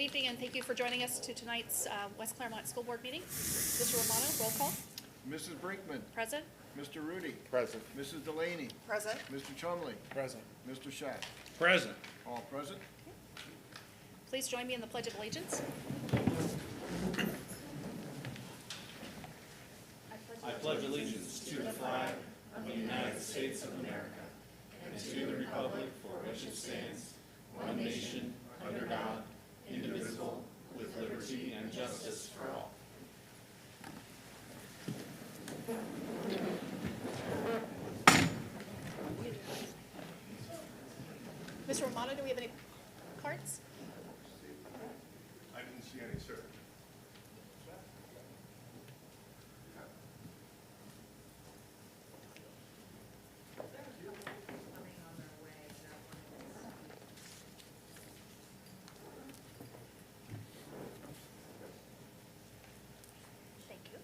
evening, and thank you for joining us to tonight's West Clermont School Board meeting. Mr. Romano, roll call. Mrs. Brinkman. Present. Mr. Rudy. Present. Mrs. Delaney. Present. Mr. Chumley. Present. Mr. Schacht. Present. All present. Please join me in the Pledge of Allegiance. I pledge allegiance to the flag of the United States of America and to the republic for which it stands, one nation, under God, indivisible, with liberty and justice for all. Mr. Romano, do we have any cards? I didn't see any, sir. Thank you.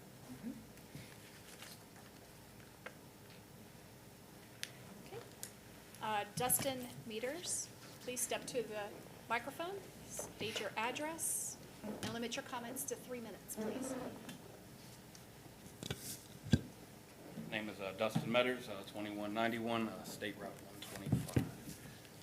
Okay. Dustin Meters, please step to the microphone, state your address, and limit your comments to 3 minutes, please. Name is Dustin Metters, 2191 State Route 125.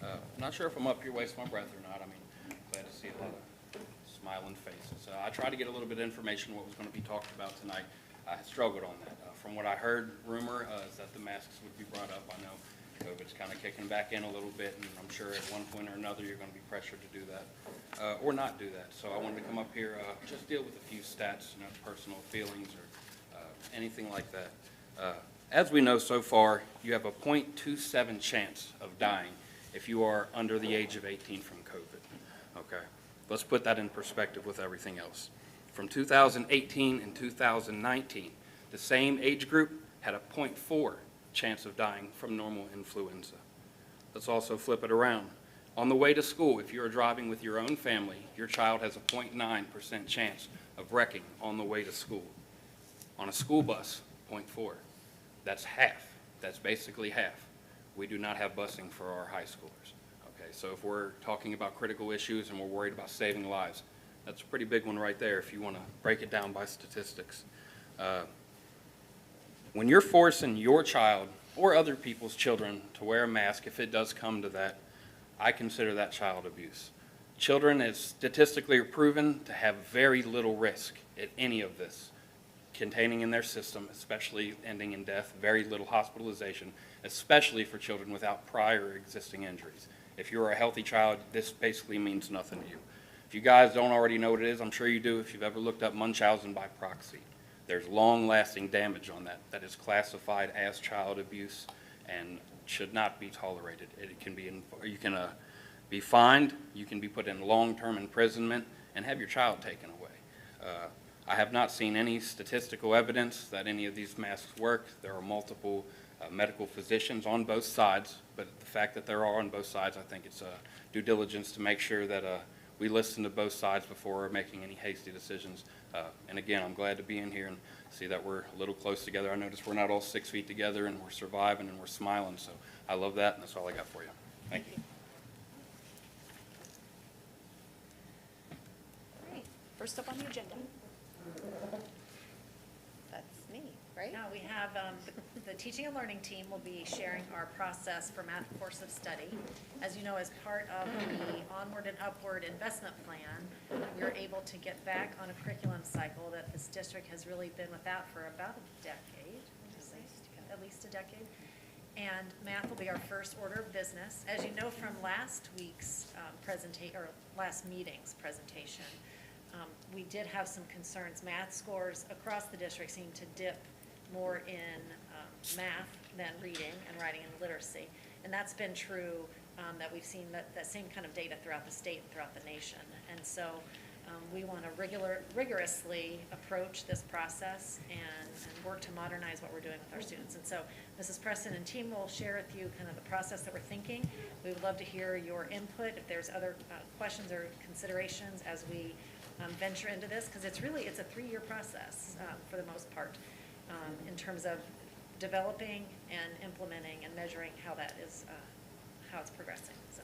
I'm not sure if I'm up here wasting my breath or not. I mean, glad to see a lot of smiling faces. I tried to get a little bit of information what was going to be talked about tonight. I struggled on that. From what I heard, rumor is that the masks would be brought up. I know COVID's kind of kicking back in a little bit, and I'm sure at one point or another you're going to be pressured to do that or not do that. So I wanted to come up here, just deal with a few stats, personal feelings or anything like that. As we know so far, you have a 0.27 chance of dying if you are under the age of 18 from COVID. Okay, let's put that in perspective with everything else. From 2018 and 2019, the same age group had a 0.4 chance of dying from normal influenza. Let's also flip it around. On the way to school, if you're driving with your own family, your child has a 0.9% chance of wrecking on the way to school. On a school bus, 0.4. That's half. That's basically half. We do not have busing for our high schoolers. Okay, so if we're talking about critical issues and we're worried about saving lives, that's a pretty big one right there if you want to break it down by statistics. When you're forcing your child or other people's children to wear a mask, if it does come to that, I consider that child abuse. Children is statistically proven to have very little risk at any of this containing in their system, especially ending in death, very little hospitalization, especially for children without prior existing injuries. If you're a healthy child, this basically means nothing to you. If you guys don't already know what it is, I'm sure you do if you've ever looked up Munchausen by proxy. There's long-lasting damage on that that is classified as child abuse and should not be tolerated. It can be, you can be fined, you can be put in long-term imprisonment, and have your child taken away. I have not seen any statistical evidence that any of these masks work. There are multiple medical physicians on both sides, but the fact that there are on both sides, I think it's due diligence to make sure that we listen to both sides before making any hasty decisions. And again, I'm glad to be in here and see that we're a little close together. I noticed we're not all 6 feet together, and we're surviving and we're smiling, so I love that, and that's all I got for you. Thank you. All right, first up on the agenda. That's me, right? Now we have the teaching and learning team will be sharing our process for math course of study. As you know, as part of the onward and upward investment plan, we are able to get back on a curriculum cycle that this district has really been without for about a decade, at least a decade. And math will be our first order of business. As you know from last week's last meeting's presentation, we did have some concerns. Math scores across the district seem to dip more in math than reading and writing and literacy. And that's been true, that we've seen that same kind of data throughout the state and throughout the nation. And so we want to rigorously approach this process and work to modernize what we're doing with our students. And so Mrs. Preston and team will share with you kind of the process that we're thinking. We would love to hear your input if there's other questions or considerations as we venture into this, because it's a 3-year process for the most part in terms of developing and implementing and measuring how that is, how it's progressing. So.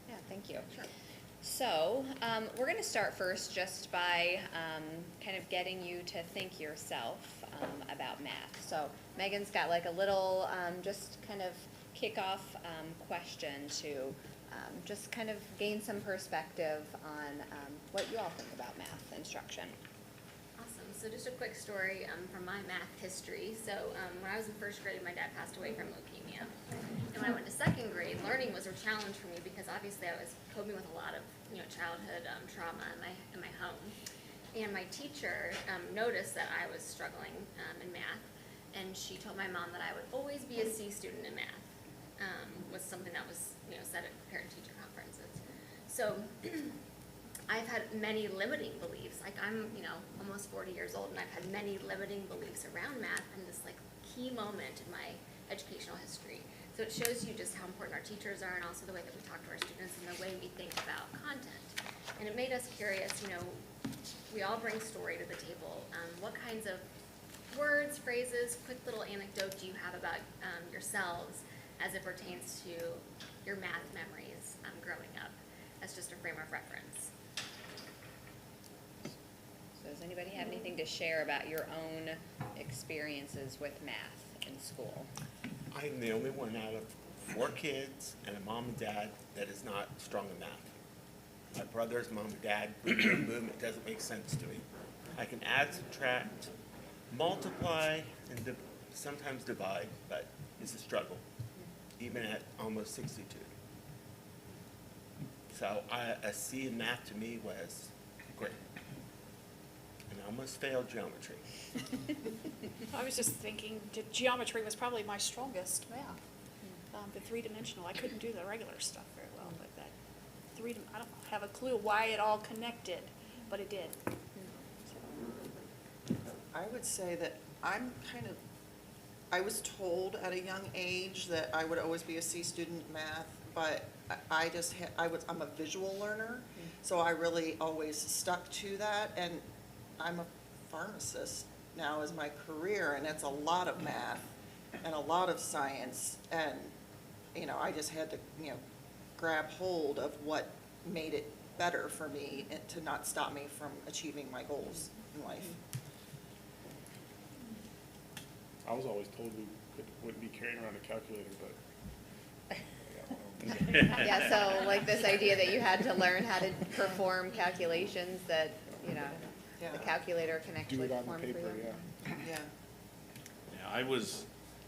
Yeah, thank you. Sure. So, we're going to start first just by kind of getting you to think yourself about math. So, Megan's got like a little just kind of kickoff question to just kind of gain some perspective on what you all think about math instruction. Awesome. So just a quick story from my math history. So when I was in first grade, my dad passed away from leukemia. And when I went to second grade, learning was a challenge for me because obviously I was coping with a lot of childhood trauma in my home. And my teacher noticed that I was struggling in math, and she told my mom that I would always be a C student in math. Was something that was said at parent-teacher conferences. So I've had many limiting beliefs. Like I'm almost 40 years old, and I've had many limiting beliefs around math and this like key moment in my educational history. So it shows you just how important our teachers are, and also the way that we talk to our students and the way we think about content. And it made us curious. We all bring story to the table. What kinds of words, phrases, quick little anecdote do you have about yourselves as it pertains to your math memories growing up, as just a frame of reference? So does anybody have anything to share about your own experiences with math in school? I'm the only one out of 4 kids and a mom and dad that is not strong in math. My brother's mom and dad, boom, boom, it doesn't make sense to me. I can add, subtract, multiply, and sometimes divide, but it's a struggle, even at almost 62. So a C in math to me was great. And I almost failed geometry. I was just thinking geometry was probably my strongest math. The three-dimensional, I couldn't do the regular stuff very well, but that I don't have a clue why it all connected, but it did. I would say that I was told at a young age that I would always be a C student in math, but I'm a visual learner, so I really always stuck to that, and I'm a pharmacist now as my career, and it's a lot of math and a lot of science, and I just had to grab hold of what made it better for me and to not stop me from achieving my goals in life. I was always told we wouldn't be carrying around a calculator, but. Yeah, so like this idea that you had to learn how to perform calculations that, the calculator can actually perform for you. Yeah. Yeah,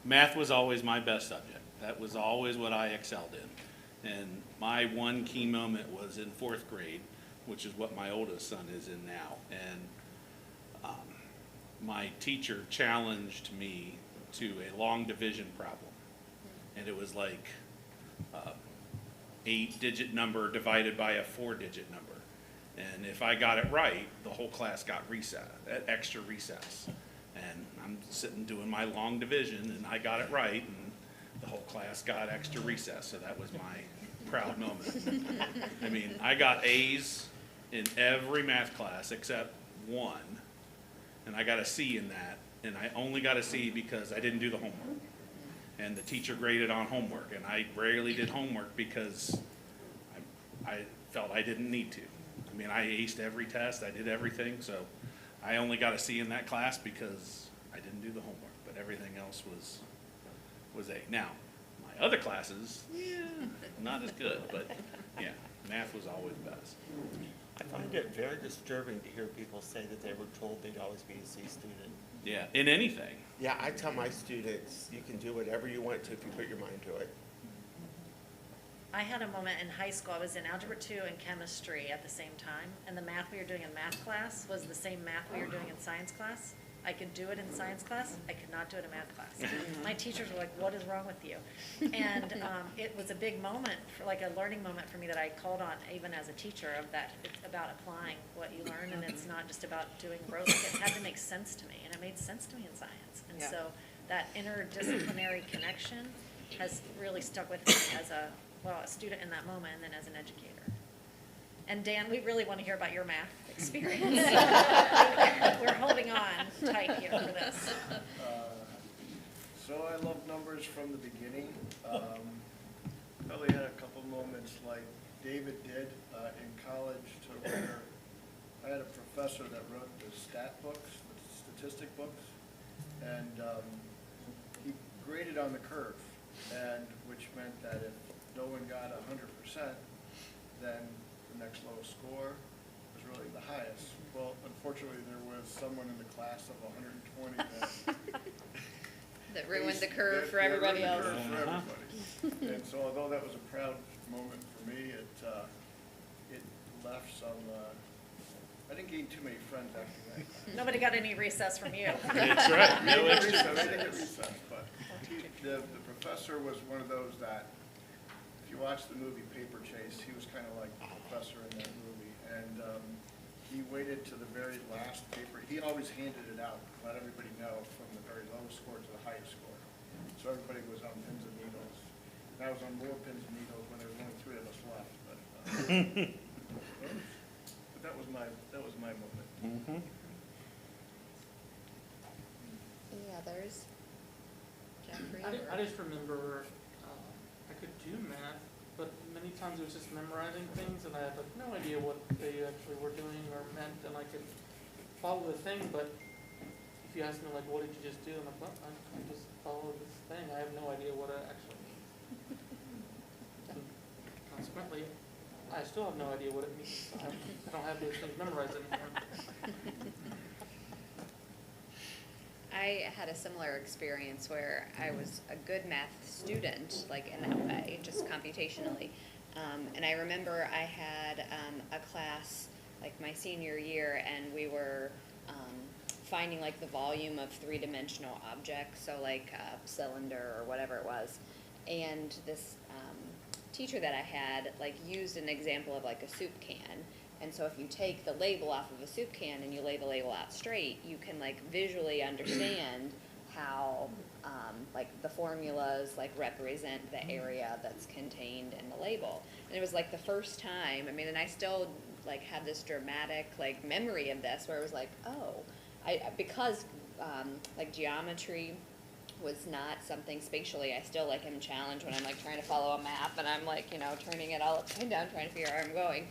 math was always my best subject. That was always what I excelled in. And my one key moment was in 4th grade, which is what my oldest son is in now. And my teacher challenged me to a long division problem. And it was like 8-digit number divided by a 4-digit number. And if I got it right, the whole class got extra recess. And I'm sitting doing my long division, and I got it right, and the whole class got extra recess. So that was my proud moment. I mean, I got A's in every math class except one, and I got a C in that, and I only got a C because I didn't do the homework. And the teacher graded on homework, and I rarely did homework because I felt I didn't need to. I mean, I aced every test, I did everything, so I only got a C in that class because I didn't do the homework, but everything else was A. Now, my other classes, not as good, but yeah, math was always best. I find it very disturbing to hear people say that they were told they'd always be a C student. Yeah, in anything. Yeah, I tell my students, you can do whatever you want to if you put your mind to it. I had a moment in high school, I was in Algebra 2 and Chemistry at the same time, and the math we were doing in math class was the same math we were doing in science class. I could do it in science class, I could not do it in math class. My teachers were like, what is wrong with you? And it was a big moment, like a learning moment for me that I called on even as a teacher of that. It's about applying what you learn, and it's not just about doing growth. It had to make sense to me, and it made sense to me in science. And Yeah. so that interdisciplinary connection has really stuck with me as a student in that moment and then as an educator. And Dan, we really want to hear about your math experience. We're holding on tight here for this. So I love numbers from the beginning. Probably had a couple moments like David did in college to where I had a professor that wrote the stat books, the statistic books, and he graded on the curve, and which meant that if no one got 100%, then the next lowest score was really the highest. Well, unfortunately, there was someone in the class of 120 that That ruined the curve for that everybody ruined else. the curve for everybody. And so although that was a proud moment for me, it left some, I didn't gain too many friends after that. Nobody got any recess from you. That's right, I no didn't extra. get recess, but the professor was one of those that, if you watch the movie Paper Chase, he was kind of like the professor in that movie. And he waited to the very last paper. He always handed it out, let everybody know from the very lowest score to the highest score. So everybody was on pins and needles. And I was on more pins and needles when there was only 3 of us left. But that was my moment. Any others? Jeffrey? I just remember I could do math, but many times it was just memorizing things, and I had like no idea what they actually were doing or meant, and I could follow the thing, but if you ask me like, what did you just do? And I'm like, I just followed this thing. I have no idea what it actually means. And consequently, I still have no idea what it means. I don't have those things memorized anymore. I had a similar experience where I was a good math student, like in that way, just computationally. And I remember I had a class, like my senior year, and we were finding like the volume of 3-dimensional objects, so like a cylinder or whatever it was. And this teacher that I had like used an example of like a soup can. And so if you take the label off of a soup can and you lay the label out straight, you can like visually understand how like the formulas like represent the area that's contained in the label. And it was like the first time, I mean, and I still like have this dramatic like memory of this where it was like, oh, because like geometry was not something spatially, I still like am challenged when I'm like trying to follow a map and I'm like, you know, turning it all upside down trying to figure out where I'm going.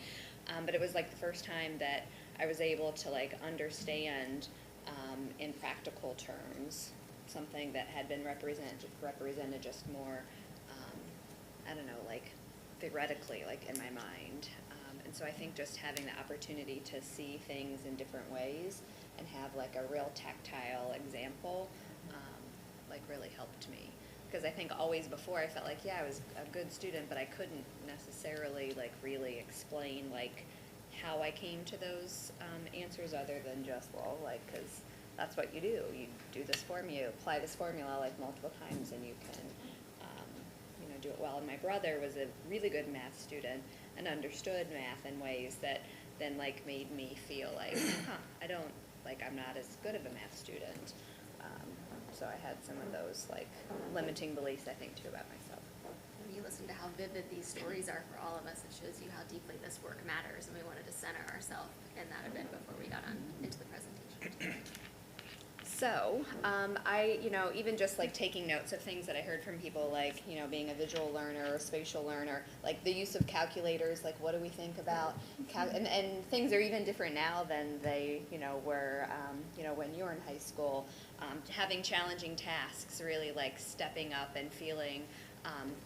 But it was like the first time that I was able to like understand in practical terms something that had been represented just more, I don't know, like theoretically, like in my mind. And so I think just having the opportunity to see things in different ways and have like a real tactile example, like really helped me. Because I think always before I felt like, yeah, I was a good student, but I couldn't necessarily like really explain like how I came to those answers other than just, well, like, because that's what you do. You do this formula, you apply this formula like multiple times and you can, you know, do it well. And my brother was a really good math student and understood math in ways that then like made me feel like, I don't, like I'm not as good of a math student. So I had some of those like limiting beliefs, I think, too, about myself. When you listen to how vivid these stories are for all of us, it shows you how deeply this work matters, and we wanted to center ourselves in that a bit before we got on into the presentation. So, I, you know, even just like taking notes of things that I heard from people, like, you know, being a visual learner or spatial learner, like the use of calculators, like what do we think about, and things are even different now than they, you know, were, you know, when you were in high school. Having challenging tasks, really like stepping up and feeling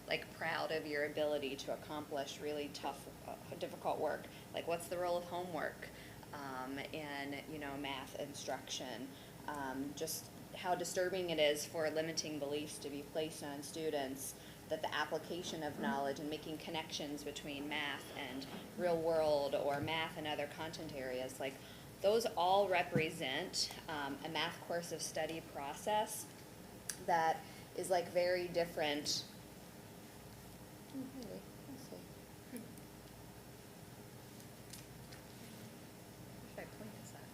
like proud of your ability to accomplish really tough, difficult work. Like what's the role of homework in, you know, math instruction. Just how disturbing it is for limiting beliefs to be placed on students, that the application of knowledge and making connections between math and real world or math and other content areas, like those all represent a math course of study process that is like very different. Oh, really? Let's see. What should I point this at?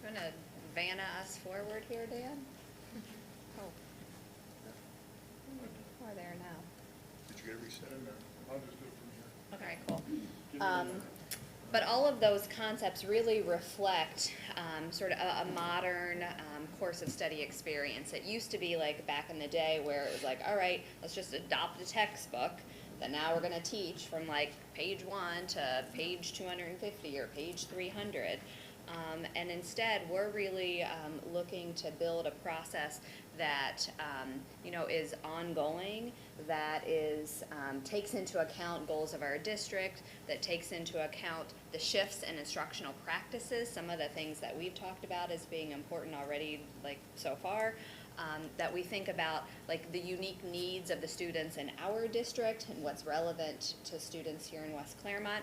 You want to Vanna us forward here, Dan? Oh. Or there now. Did you get a reset in there? I'll just do it from here. Okay, cool. But all of those concepts really reflect sort of a modern course of study experience. It used to be like back in the day where it was like, all right, let's just adopt a textbook. that now we're gonna teach from like page 1 to page 250 or page 300. And instead, we're really looking to build a process that is ongoing, that is takes into account goals of our district, that takes into account the shifts in instructional practices, some of the things that we've talked about as being important already, like so far. That we think about like the unique needs of the students in our district and what's relevant to students here in West Clermont.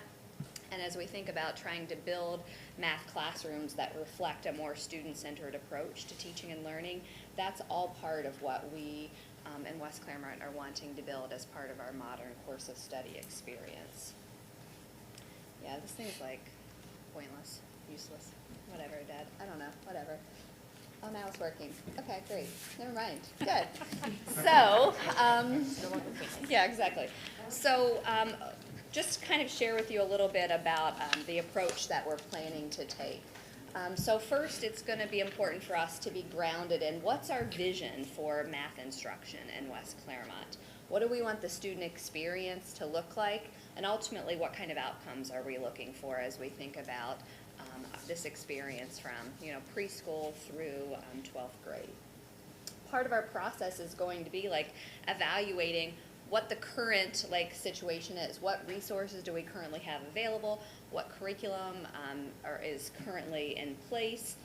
And as we think about trying to build math classrooms that reflect a more student-centered approach to teaching and learning, that's all part of what we in West Clermont are wanting to build as part of our modern course of study experience. Yeah, this thing's like pointless, useless, whatever, Dad. I don't know, whatever. Oh, now it's working. Okay, great. Never mind. Good. So, yeah, exactly. So, just kind of share with you a little bit about the approach that we're planning to take. So first, it's going to be important for us to be grounded in what's our vision for math instruction in West Clermont. What do we want the student experience to look like? And ultimately, what kind of outcomes are we looking for as we think about this experience from preschool through 12th grade? Part of our process is going to be like evaluating what the current situation is. What resources do we currently have available? What curriculum is currently in place?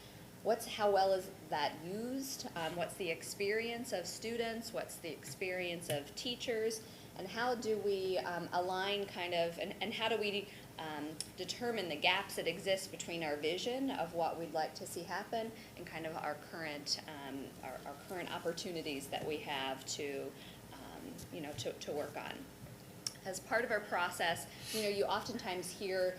How well is that used? What's the experience of students? What's the experience of teachers? And how do we align and how do we determine the gaps that exist between our vision of what we'd like to see happen and kind of our current opportunities that we have to work on. As part of our process, you oftentimes hear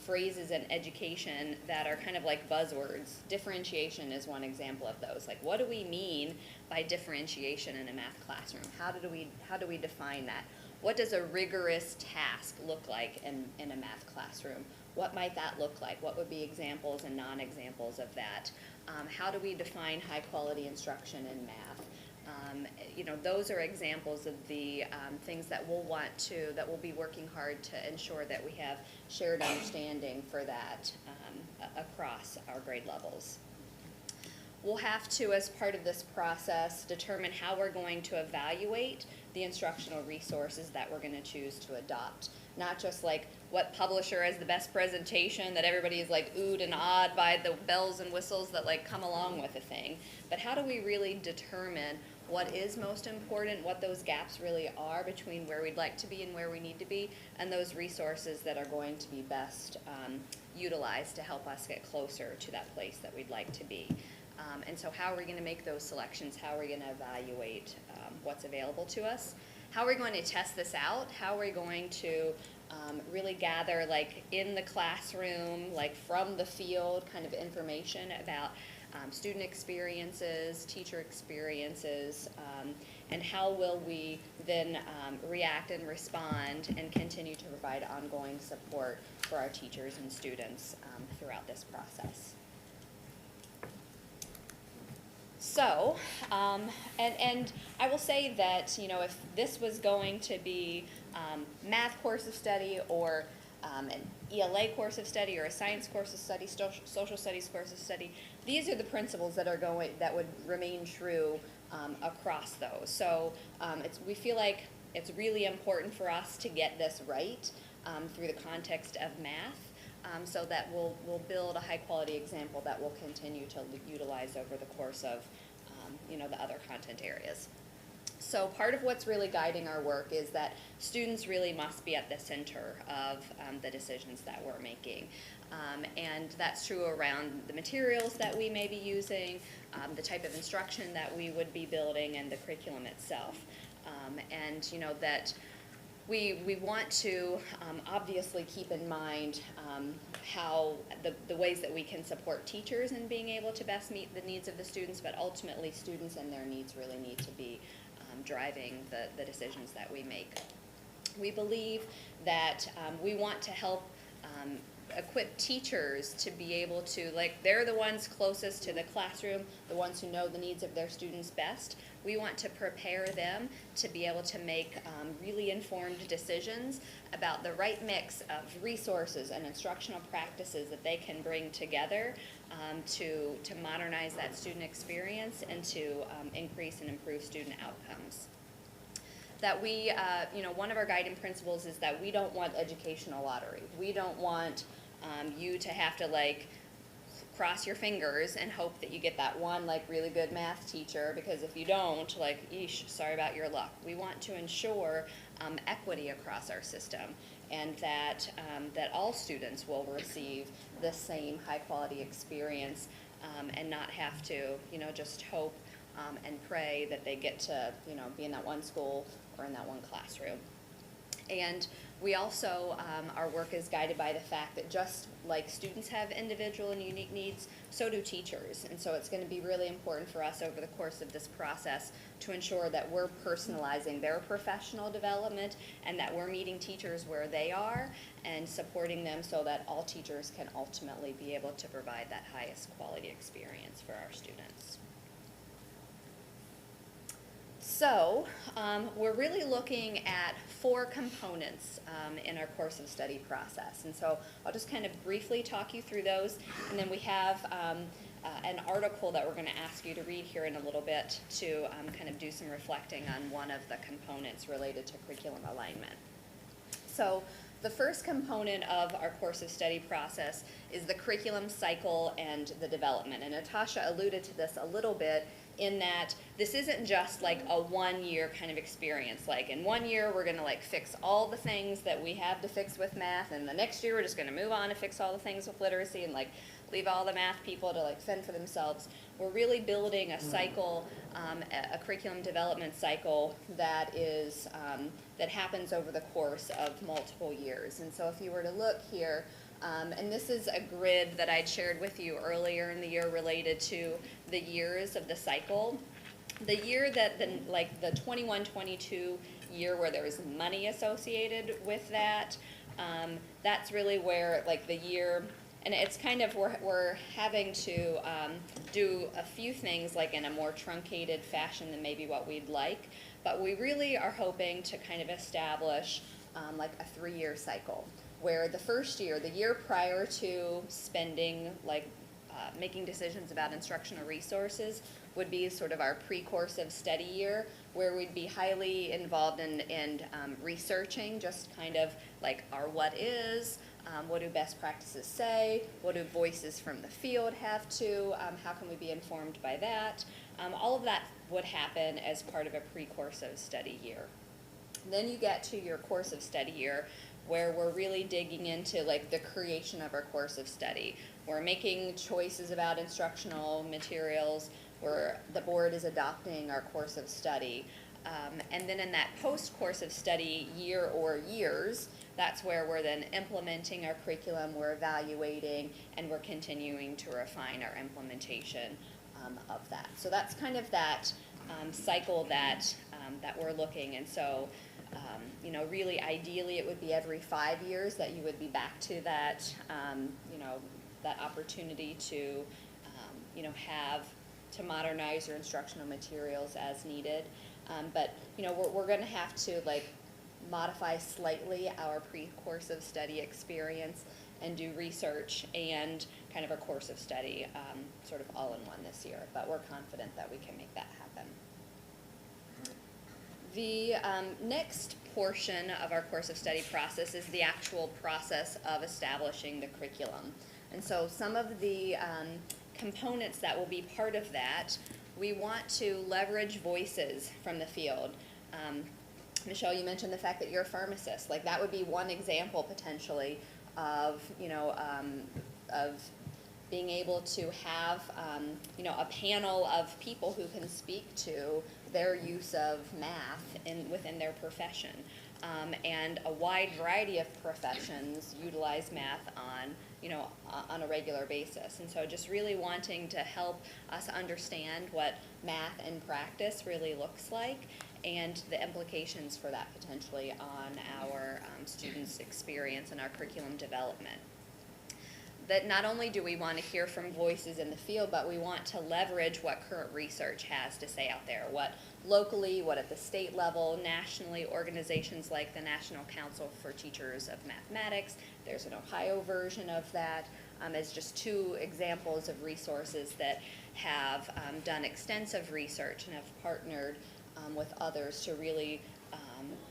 phrases in education that are kind of like buzzwords. Differentiation is one example of those. Like, what do we mean by differentiation in a math classroom? How do we define that? What does a rigorous task look like in a math classroom? What might that look like? What would be examples and non-examples of that? How do we define high quality instruction in math? Those are examples of the things that we'll be working hard to ensure that we have shared understanding for that across our grade levels. We'll have to, as part of this process, determine how we're going to evaluate the instructional resources that we're going to choose to adopt. Not just like what publisher has the best presentation that everybody is like oohed and awed by the bells and whistles that come along with a thing, but how do we really determine what is most important, what those gaps really are between where we'd like to be and where we need to be, and those resources that are going to be best utilized to help us get closer to that place that we'd like to be. And so how are we going to make those selections? How are we going to evaluate what's available to us? How are we going to test this out? How are we going to really gather in the classroom, from the field, kind of information about student experiences, teacher experiences, and how will we then react and respond and continue to provide ongoing support for our teachers and students throughout this process. So, and I will say that, if this was going to be math course of study or an ELA course of study or a science course of study, social studies course of study, these are the principles that would remain true across those. So we feel like it's really important for us to get this right through the context of math. So that we'll build a high quality example that we'll continue to utilize over the course of the other content areas. So part of what's really guiding our work is that students really must be at the center of the decisions that we're making. And that's true around the materials that we may be using, the type of instruction that we would be building, and the curriculum itself. And that we want to obviously keep in mind how the ways that we can support teachers in being able to best meet the needs of the students, but ultimately students and their needs really need to be driving the decisions that we make. We believe that we want to help equip teachers to be able to, like, they're the ones closest to the classroom, the ones who know the needs of their students best. We want to prepare them to be able to make really informed decisions about the right mix of resources and instructional practices that they can bring together to modernize that student experience and to increase and improve student outcomes. That we, one of our guiding principles is that we don't want educational lottery. We don't want you to have to, like, cross your fingers and hope that you get that one, like, really good math teacher, because if you don't, like, eesh, sorry about your luck. We want to ensure equity across our system, and that all students will receive the same high-quality experience and not have to, just hope and pray that they get to, be in that one school or in that one classroom. And we also, our work is guided by the fact that just like students have individual and unique needs, so do teachers. And so it's going to be really important for us over the course of this process to ensure that we're personalizing their professional development and that we're meeting teachers where they are and supporting them so that all teachers can ultimately be able to provide that highest quality experience for our students. So we're really looking at 4 components in our course of study process. And so I'll just kind of briefly talk you through those. And then we have an article that we're going to ask you to read here in a little bit to kind of do some reflecting on one of the components related to curriculum alignment. So the first component of our course of study process is the curriculum cycle and the development. And Natasha alluded to this a little bit in that this isn't just like a 1-year kind of experience. Like in 1 year, we're going to like fix all the things that we have to fix with math, and the next year we're just going to move on and fix all the things with literacy and like leave all the math people to like fend for themselves. We're really building a cycle, a curriculum development cycle that is that happens over the course of multiple years. And so if you were to look here, and this is a grid that I'd shared with you earlier in the year related to the years of the cycle. The year that the 21-22 year where there was money associated with that, that's really where like the year, and it's kind of, we're having to do a few things like in a more truncated fashion than maybe what we'd like, but we really are hoping to kind of establish like a 3-year cycle, where the first year, the year prior to spending, like making decisions about instructional resources, would be sort of our pre-course of study year, where we'd be highly involved in researching just kind of like our what is, what do best practices say, what do voices from the field have to, how can we be informed by that. All of that would happen as part of a pre-course of study year. Then you get to your course of study year, where we're really digging into like the creation of our course of study. We're making choices about instructional materials, where the board is adopting our course of study. And then in that post-course of study year or years, that's where we're then implementing our curriculum, we're evaluating, and we're continuing to refine our implementation of that. So that's kind of that cycle that we're looking. And so really ideally it would be every 5 years that you would be back to that, that opportunity to, have to modernize your instructional materials as needed. But we're going to have to like modify slightly our pre-course of study experience and do research and kind of a course of study sort of all in one this year. But we're confident that we can make that happen. The next portion of our course of study process is the actual process of establishing the curriculum. And so some of the components that will be part of that, we want to leverage voices from the field. Michelle, you mentioned the fact that you're a pharmacist. Like that would be one example potentially of, of being able to have, a panel of people who can speak to their use of math within their profession. And a wide variety of professions utilize math on a regular basis. And so just really wanting to help us understand what math in practice really looks like and the implications for that potentially on our students' experience and our curriculum development. that not only do we want to hear from voices in the field, but we want to leverage what current research has to say out there, what locally, what at the state level, nationally, organizations like the National Council for Teachers of Mathematics, there's an Ohio version of that, as just two examples of resources that have done extensive research and have partnered with others to really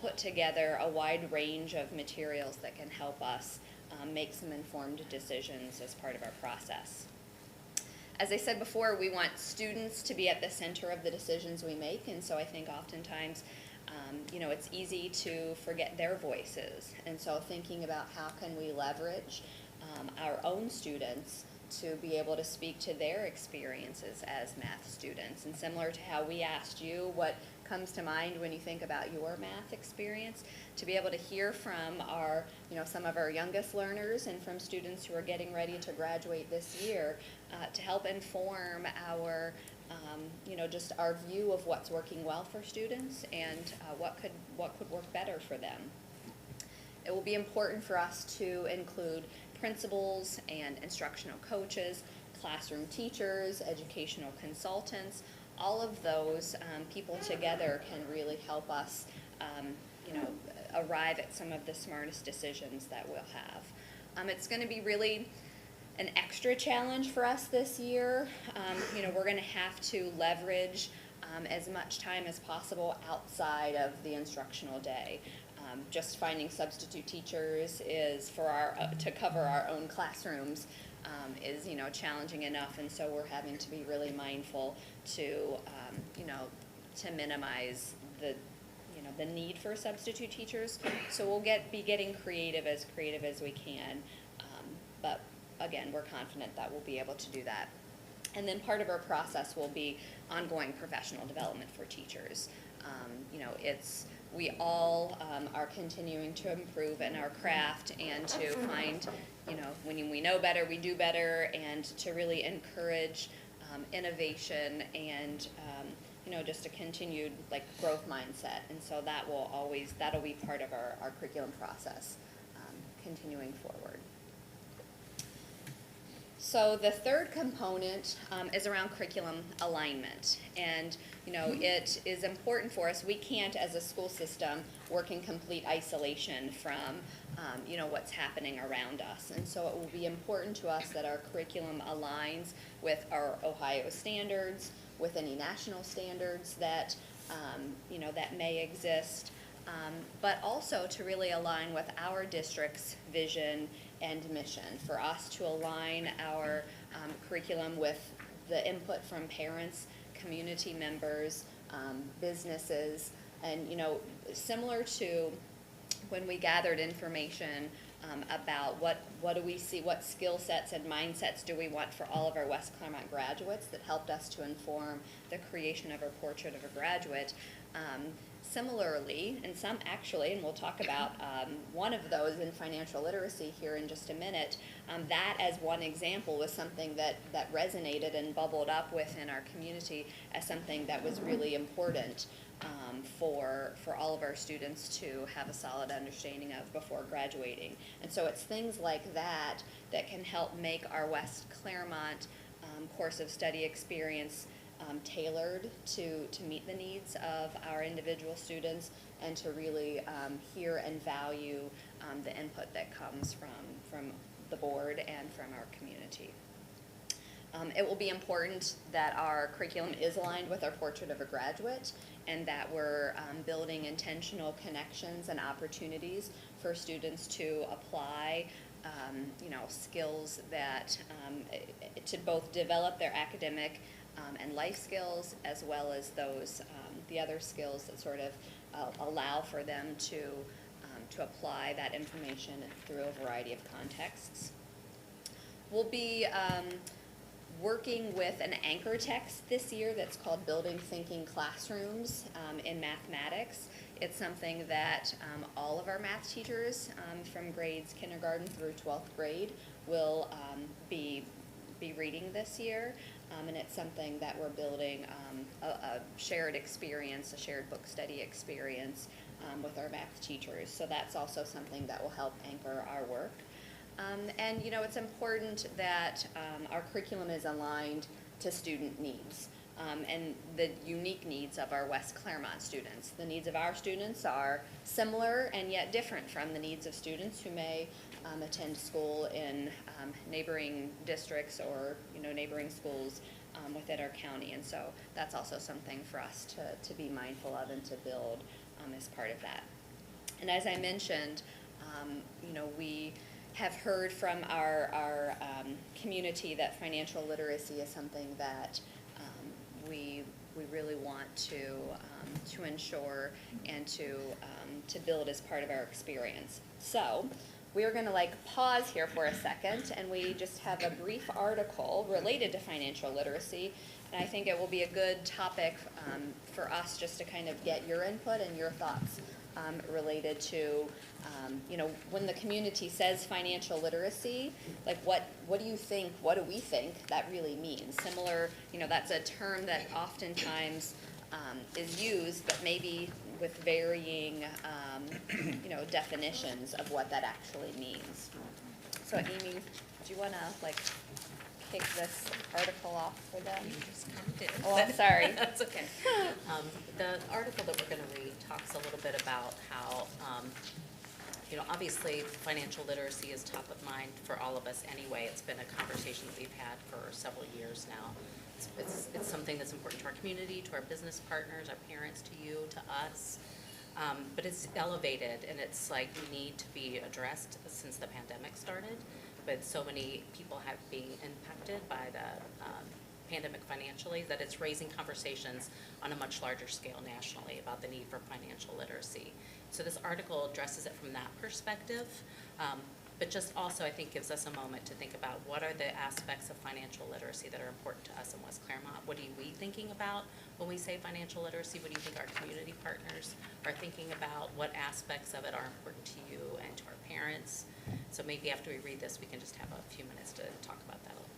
put together a wide range of materials that can help us make some informed decisions as part of our process. As I said before, we want students to be at the center of the decisions we make, and so I think oftentimes, it's easy to forget their voices. And so thinking about how can we leverage our own students to be able to speak to their experiences as math students. And similar to how we asked you what comes to mind when you think about your math experience, to be able to hear from our, some of our youngest learners and from students who are getting ready to graduate this year, to help inform our, just our view of what's working well for students and what could work better for them. It will be important for us to include principals and instructional coaches, classroom teachers, educational consultants. All of those people together can really help us, arrive at some of the smartest decisions that we'll have. It's going to be really an extra challenge for us this year. We're going to have to leverage as much time as possible outside of the instructional day. Just finding substitute teachers is to cover our own classrooms is challenging enough, and so we're having to be really mindful to minimize the need for substitute teachers. So we'll be getting creative as we can, but again, we're confident that we'll be able to do that. And then part of our process will be ongoing professional development for teachers. We all are continuing to improve in our craft and to find, when we know better, we do better, and to really encourage innovation and, just a continued growth mindset. And so that'll be part of our curriculum process continuing forward. So the third component is around curriculum alignment. And, it is important for us. We can't, as a school system, work in complete isolation from, what's happening around us. And so it will be important to us that our curriculum aligns with our Ohio standards, with any national standards that, that may exist, but also to really align with our district's vision and mission, for us to align our curriculum with the input from parents, community members, businesses, and similar to when we gathered information about what do we see, what skill sets and mindsets do we want for all of our West Clermont graduates that helped us to inform the creation of our Portrait of a Graduate. Similarly, and some actually, and we'll talk about one of those in financial literacy here in just a minute, that as one example was something that resonated and bubbled up within our community as something that was really important for all of our students to have a solid understanding of before graduating. And so it's things like that that can help make our West Clermont course of study experience tailored to meet the needs of our individual students and to really hear and value the input that comes from the board and from our community. It will be important that our curriculum is aligned with our Portrait of a Graduate and that we're building intentional connections and opportunities for students to apply skills that to both develop their academic and life skills, as well as those the other skills that sort of allow for them to apply that information through a variety of contexts. We'll be working with an anchor text this year that's called Building Thinking Classrooms in Mathematics. It's something that all of our math teachers from grades kindergarten through 12th grade will be reading this year. And it's something that we're building a shared experience, a shared book study experience with our math teachers. So that's also something that will help anchor our work. And, you know, it's important that our curriculum is aligned to student needs and the unique needs of our West Clermont students. The needs of our students are similar and yet different from the needs of students who may attend school in neighboring districts or, you know, neighboring schools within our county. And so that's also something for us to be mindful of and to build as part of that. And as I mentioned, you know, we have heard from our community that financial literacy is something that we really want to ensure and to build as part of our experience. So we are going to pause here for a second, and we just have a brief article related to financial literacy. And I think it will be a good topic for us just to kind of get your input and your thoughts related to, you know, when the community says financial literacy, what do you think, what do we think that really means? Similar, you know, that's a term that oftentimes is used, but maybe with varying, you know, definitions of what that actually means. So Amy, do you want to kick this article off for them? You just kind of did. Oh, I'm sorry. That's okay. The article that we're going to read talks a little bit about how, you know, obviously financial literacy is top of mind for all of us anyway. It's been a conversation that we've had for several years now. It's something that's important to our community, to our business partners, our parents, to you, to us. But it's elevated, and it's we need to be addressed since the pandemic started. But so many people have been impacted by the pandemic financially that it's raising conversations on a much larger scale nationally about the need for financial literacy. So this article addresses it from that perspective, but just also I think gives us a moment to think about what are the aspects of financial literacy that are important to us in West Clermont. What are we thinking about when we say financial literacy? What do you think our community partners are thinking about? What aspects of it are important to you and to our parents? So maybe after we read this, we can just have a few minutes to talk about that a little bit.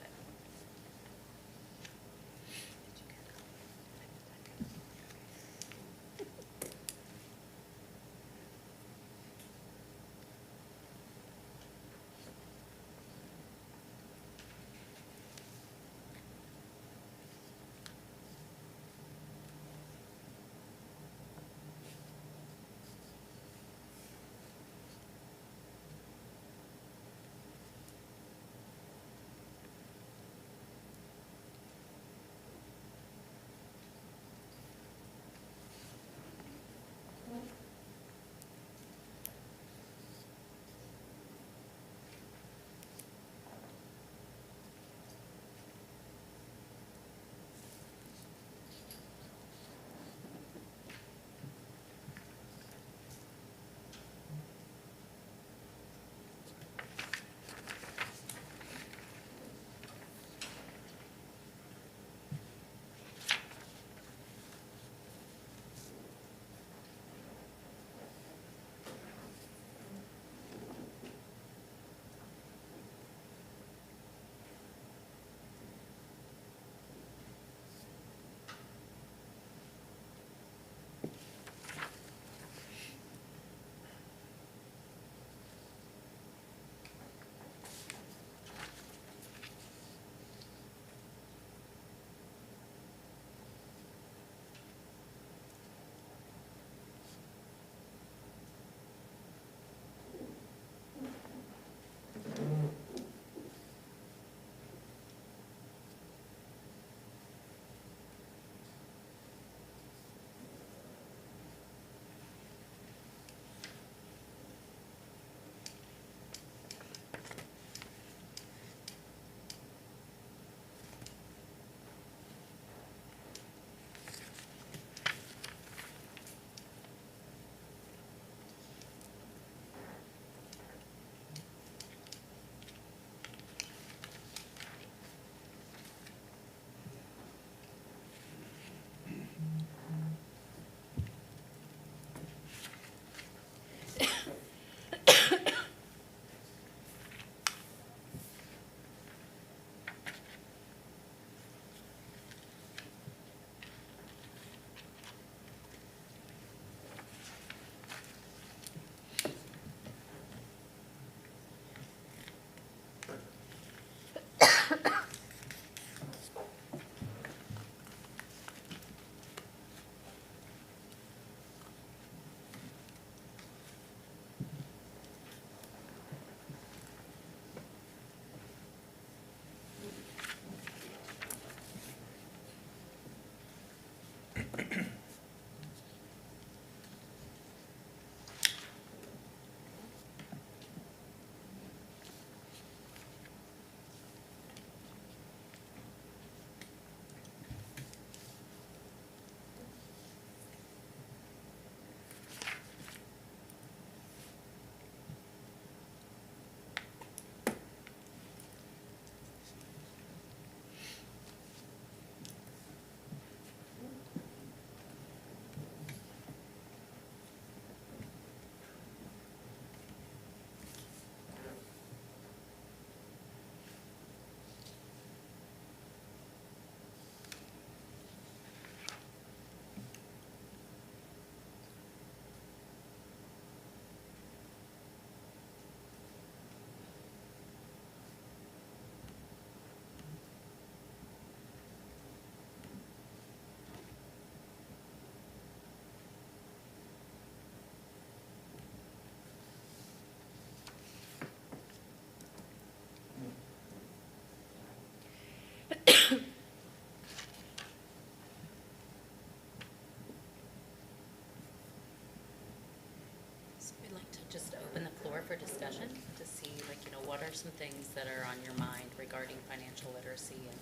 for discussion to see, like, what are some things that are on your mind regarding financial literacy and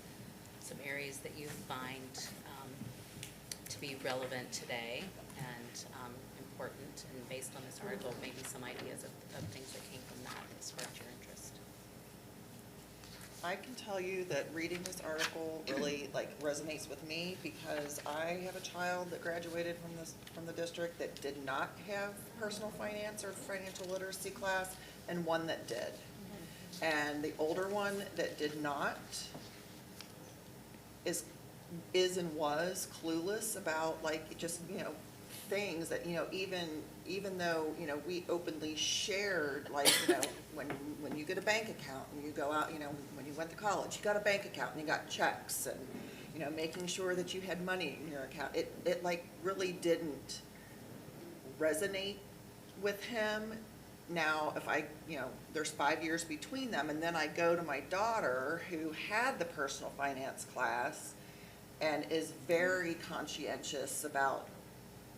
some areas that you find to be relevant today and important, and based on this article, maybe some ideas of things that came from that that sparked your interest. I can tell you that reading this article really resonates with me because I have a child that graduated from the district that did not have personal finance or financial literacy class, and one that did. And the older one that did not is and was clueless about things that, even though, we openly shared, when you get a bank account and you go out, when you went to college, you got a bank account and you got checks and, making sure that you had money in your account. It really didn't resonate with him. Now, if there's 5 years between them, and then I go to my daughter who had the personal finance class and is very conscientious about,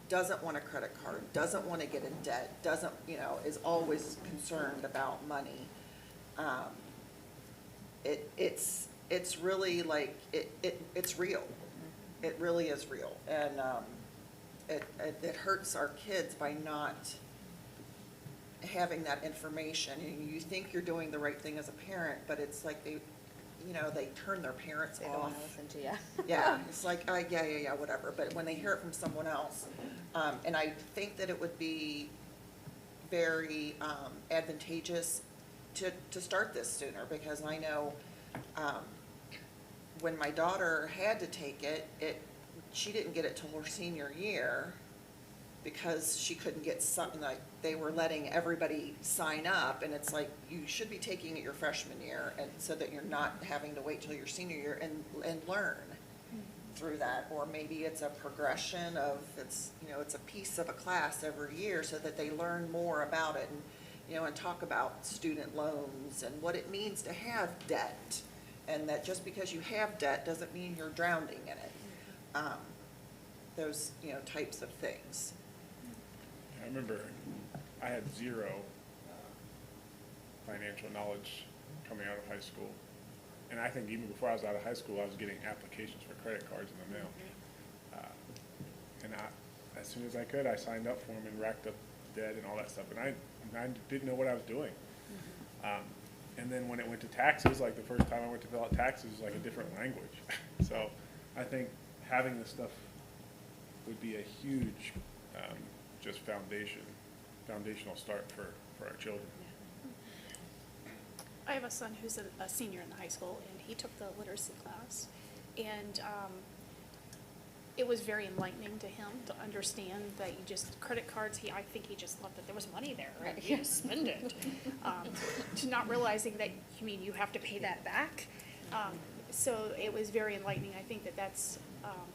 doesn't want a credit card, doesn't want to get in debt, is always concerned about money. It's really it's real. It really is real. And it hurts our kids by not having that information. And you think you're doing the right thing as a parent, but it's like they turn their parents They off. don't want to listen to you. Yeah, it's like, yeah, whatever. But when they hear it from someone else, and I think that it would be very advantageous to start this sooner, because I know when my daughter had to take it, she didn't get it till her senior year because she couldn't get something, they were letting everybody sign up, and it's like, you should be taking it your freshman year, and so that you're not having to wait till your senior year and learn through that. Or maybe it's a progression of, it's a piece of a class every year so that they learn more about it, and, and talk about student loans and what it means to have debt, and that just because you have debt doesn't mean you're drowning in it. Those, types of things. I remember I had zero financial knowledge coming out of high school. And I think even before I was out of high school, I was getting applications for credit cards in the mail. And as soon as I could, I signed up for them and racked up debt and all that stuff. And I didn't know what I was doing. And then when it went to taxes, like the first time I went to fill out taxes, it was like a different language. So I think having this stuff would be a huge just foundational start for our children. I have a son who's a senior in the high school, and he took the literacy class. And it was very enlightening to him to understand that credit cards, I think he just thought that there was money there, right? You just spend it. To not realizing that, you have to pay that back. So it was very enlightening. I think that's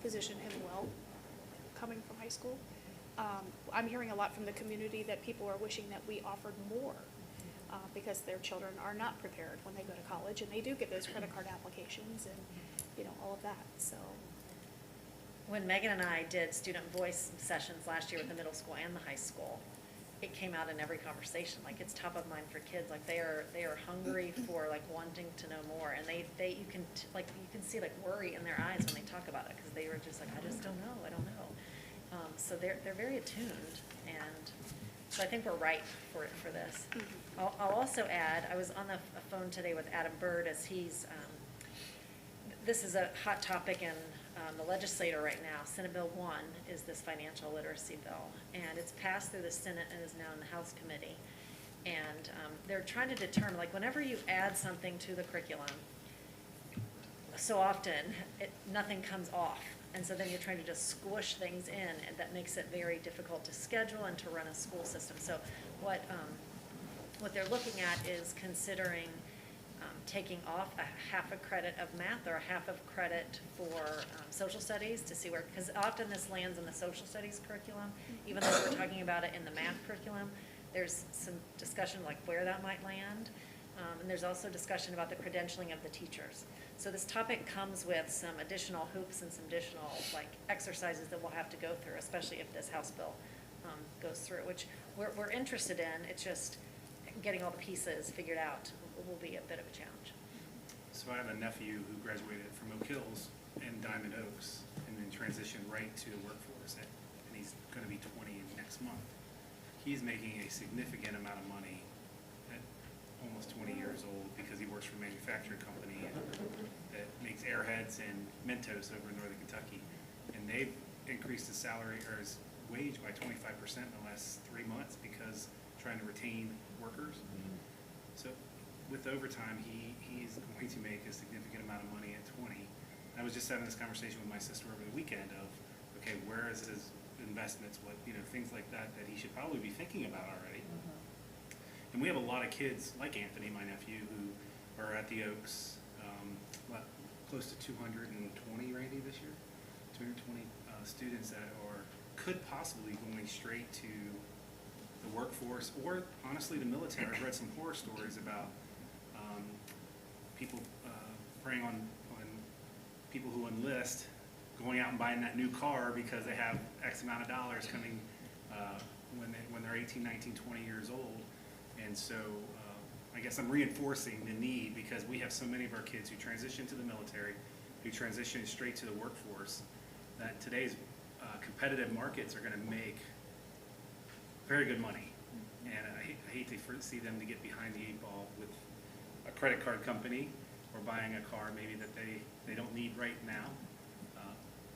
positioned him well coming from high school. I'm hearing a lot from the community that people are wishing that we offered more because their children are not prepared when they go to college, and they do get those credit card applications and, all of that, so. When Megan and I did student voice sessions last year with the middle school and the high school, it came out in every conversation. It's top of mind for kids. They are hungry for wanting to know more, and you can see worry in their eyes when they talk about it, because they were just I just don't know. I don't know. So they're very attuned, and so I think we're right for this. I'll also add, I was on the phone today with Adam Bird, as he's this is a hot topic in the legislature right now. Senate Bill 1 is this financial literacy bill, and it's passed through the Senate and is now in the House committee. And they're trying to determine, whenever you add something to the curriculum, so often nothing comes off. And so then you're trying to just squish things in, and that makes it very difficult to schedule and to run a school system. So what they're looking at is considering taking off a half a credit of math or a half of credit for social studies, to see where, because often this lands in the social studies curriculum, even though we're talking about it in the math curriculum. There's some discussion where that might land. And there's also discussion about the credentialing of the teachers. So this topic comes with some additional hoops and some additional exercises that we'll have to go through, especially if this House bill goes through, which we're interested in. It's just, getting all the pieces figured out will be a bit of a challenge. So I have a nephew who graduated from Oak Hills and Diamond Oaks and then transitioned right to the workforce, and he's going to be 20 next month. He's making a significant amount of money at almost 20 years old because he works for a manufacturing company that makes Airheads and Mentos over in northern Kentucky. And they've increased his salary or his wage by 25% in the last 3 months because trying to retain workers. So with overtime, he's going to make a significant amount of money at 20. I was just having this conversation with my sister over the weekend of, okay, where is his investments, what, things like that he should probably be thinking about already. And we have a lot of kids like Anthony, my nephew, who are at the Oaks, close to 220, Randy, this year? 220 students that could possibly going straight to the workforce or honestly the military. I've read some horror stories about people preying on people who enlist, going out and buying that new car because they have X amount of dollars coming when they're 18, 19, 20 years old. And so I guess I'm reinforcing the need because we have so many of our kids who transition to the military, who transition straight to the workforce, that today's competitive markets are going to make very good money. And I hate to see them to get behind the 8 ball with a credit card company or buying a car maybe that they don't need right now.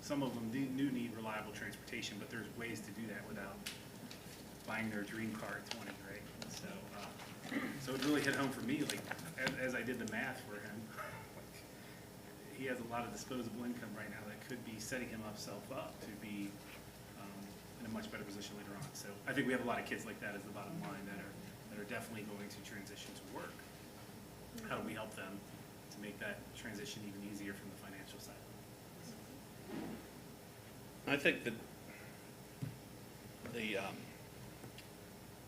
Some of them do need reliable transportation, but there's ways to do that without buying their dream car at 20, right? So it really hit home for me, like, as I did the math for him, like, he has a lot of disposable income right now that could be setting himself up to be in a much better position later on. So I think we have a lot of kids like that as the bottom line that are definitely going to transition to work. How do we help them to make that transition even easier from the financial side? I think that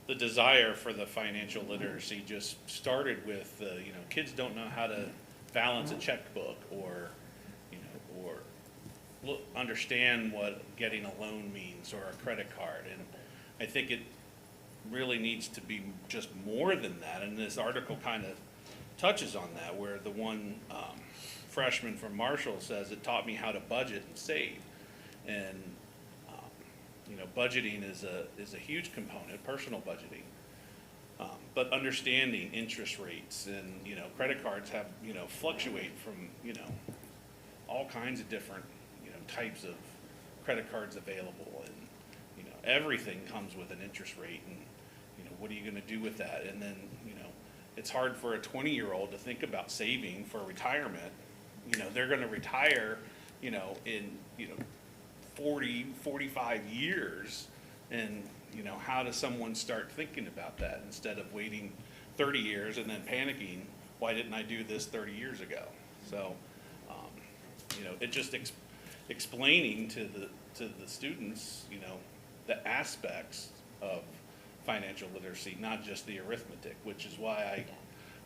the desire for the financial literacy just started with, kids don't know how to balance a checkbook or understand what getting a loan means or a credit card. And I think it really needs to be just more than that. And this article kind of touches on that, where the one freshman from Marshall says it taught me how to budget and save. And budgeting is a huge component, personal budgeting. But understanding interest rates and credit cards have fluctuate from all kinds of different types of credit cards available, and everything comes with an interest rate, and what are you going to do with that? And then it's hard for a 20-year-old to think about saving for retirement. They're going to retire in 40, 45 years, and how does someone start thinking about that instead of waiting 30 years and then panicking, why didn't I do this 30 years ago? So it just explaining to the students the aspects of financial literacy, not just the arithmetic, which is why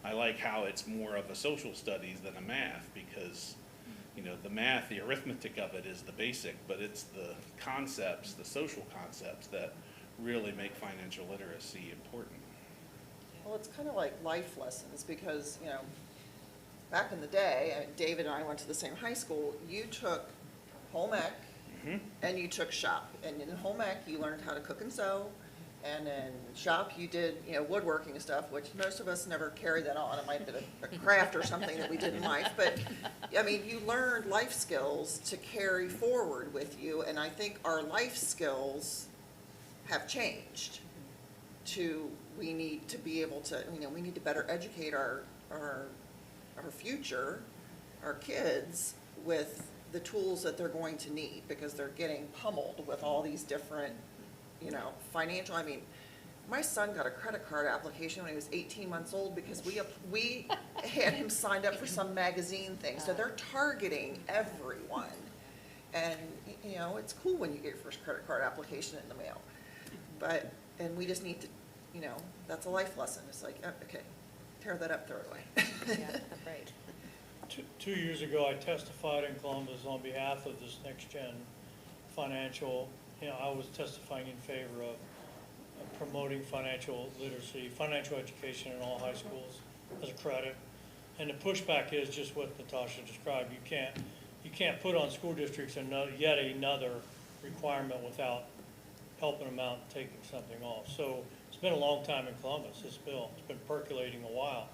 I like how it's more of a social studies than a math, because the math, the arithmetic of it is the basic, but it's the concepts, the social concepts that really make financial literacy important. Well, it's kind of like life lessons because, back in the day, David and I went to the same high school. You took home ec and you took shop. And in home ec, you learned how to cook and sew. And in shop, you did, woodworking and stuff, which most of us never carried that on. It might have been a craft or something that we did in life. But, you learned life skills to carry forward with you. And I think our life skills have changed we need to be able to, we need to better educate our future, our kids, with the tools that they're going to need, because they're getting pummeled with all these different, financial, my son got a credit card application when he was 18 months old because we had him signed up for some magazine thing. So they're targeting everyone. And, it's cool when you get your first credit card application in the mail. And we just need to, that's a life lesson. It's like, okay, tear that up, throw it away. Yeah, right. 2 years ago, I testified in Columbus on behalf of this next gen financial. I was testifying in favor promoting financial literacy, financial education in all high schools as a credit. And the pushback is just what Natasha described. You can't put on school districts yet another requirement without helping them out and taking something off. So it's been a long time in Columbus, this bill. It's been percolating a while.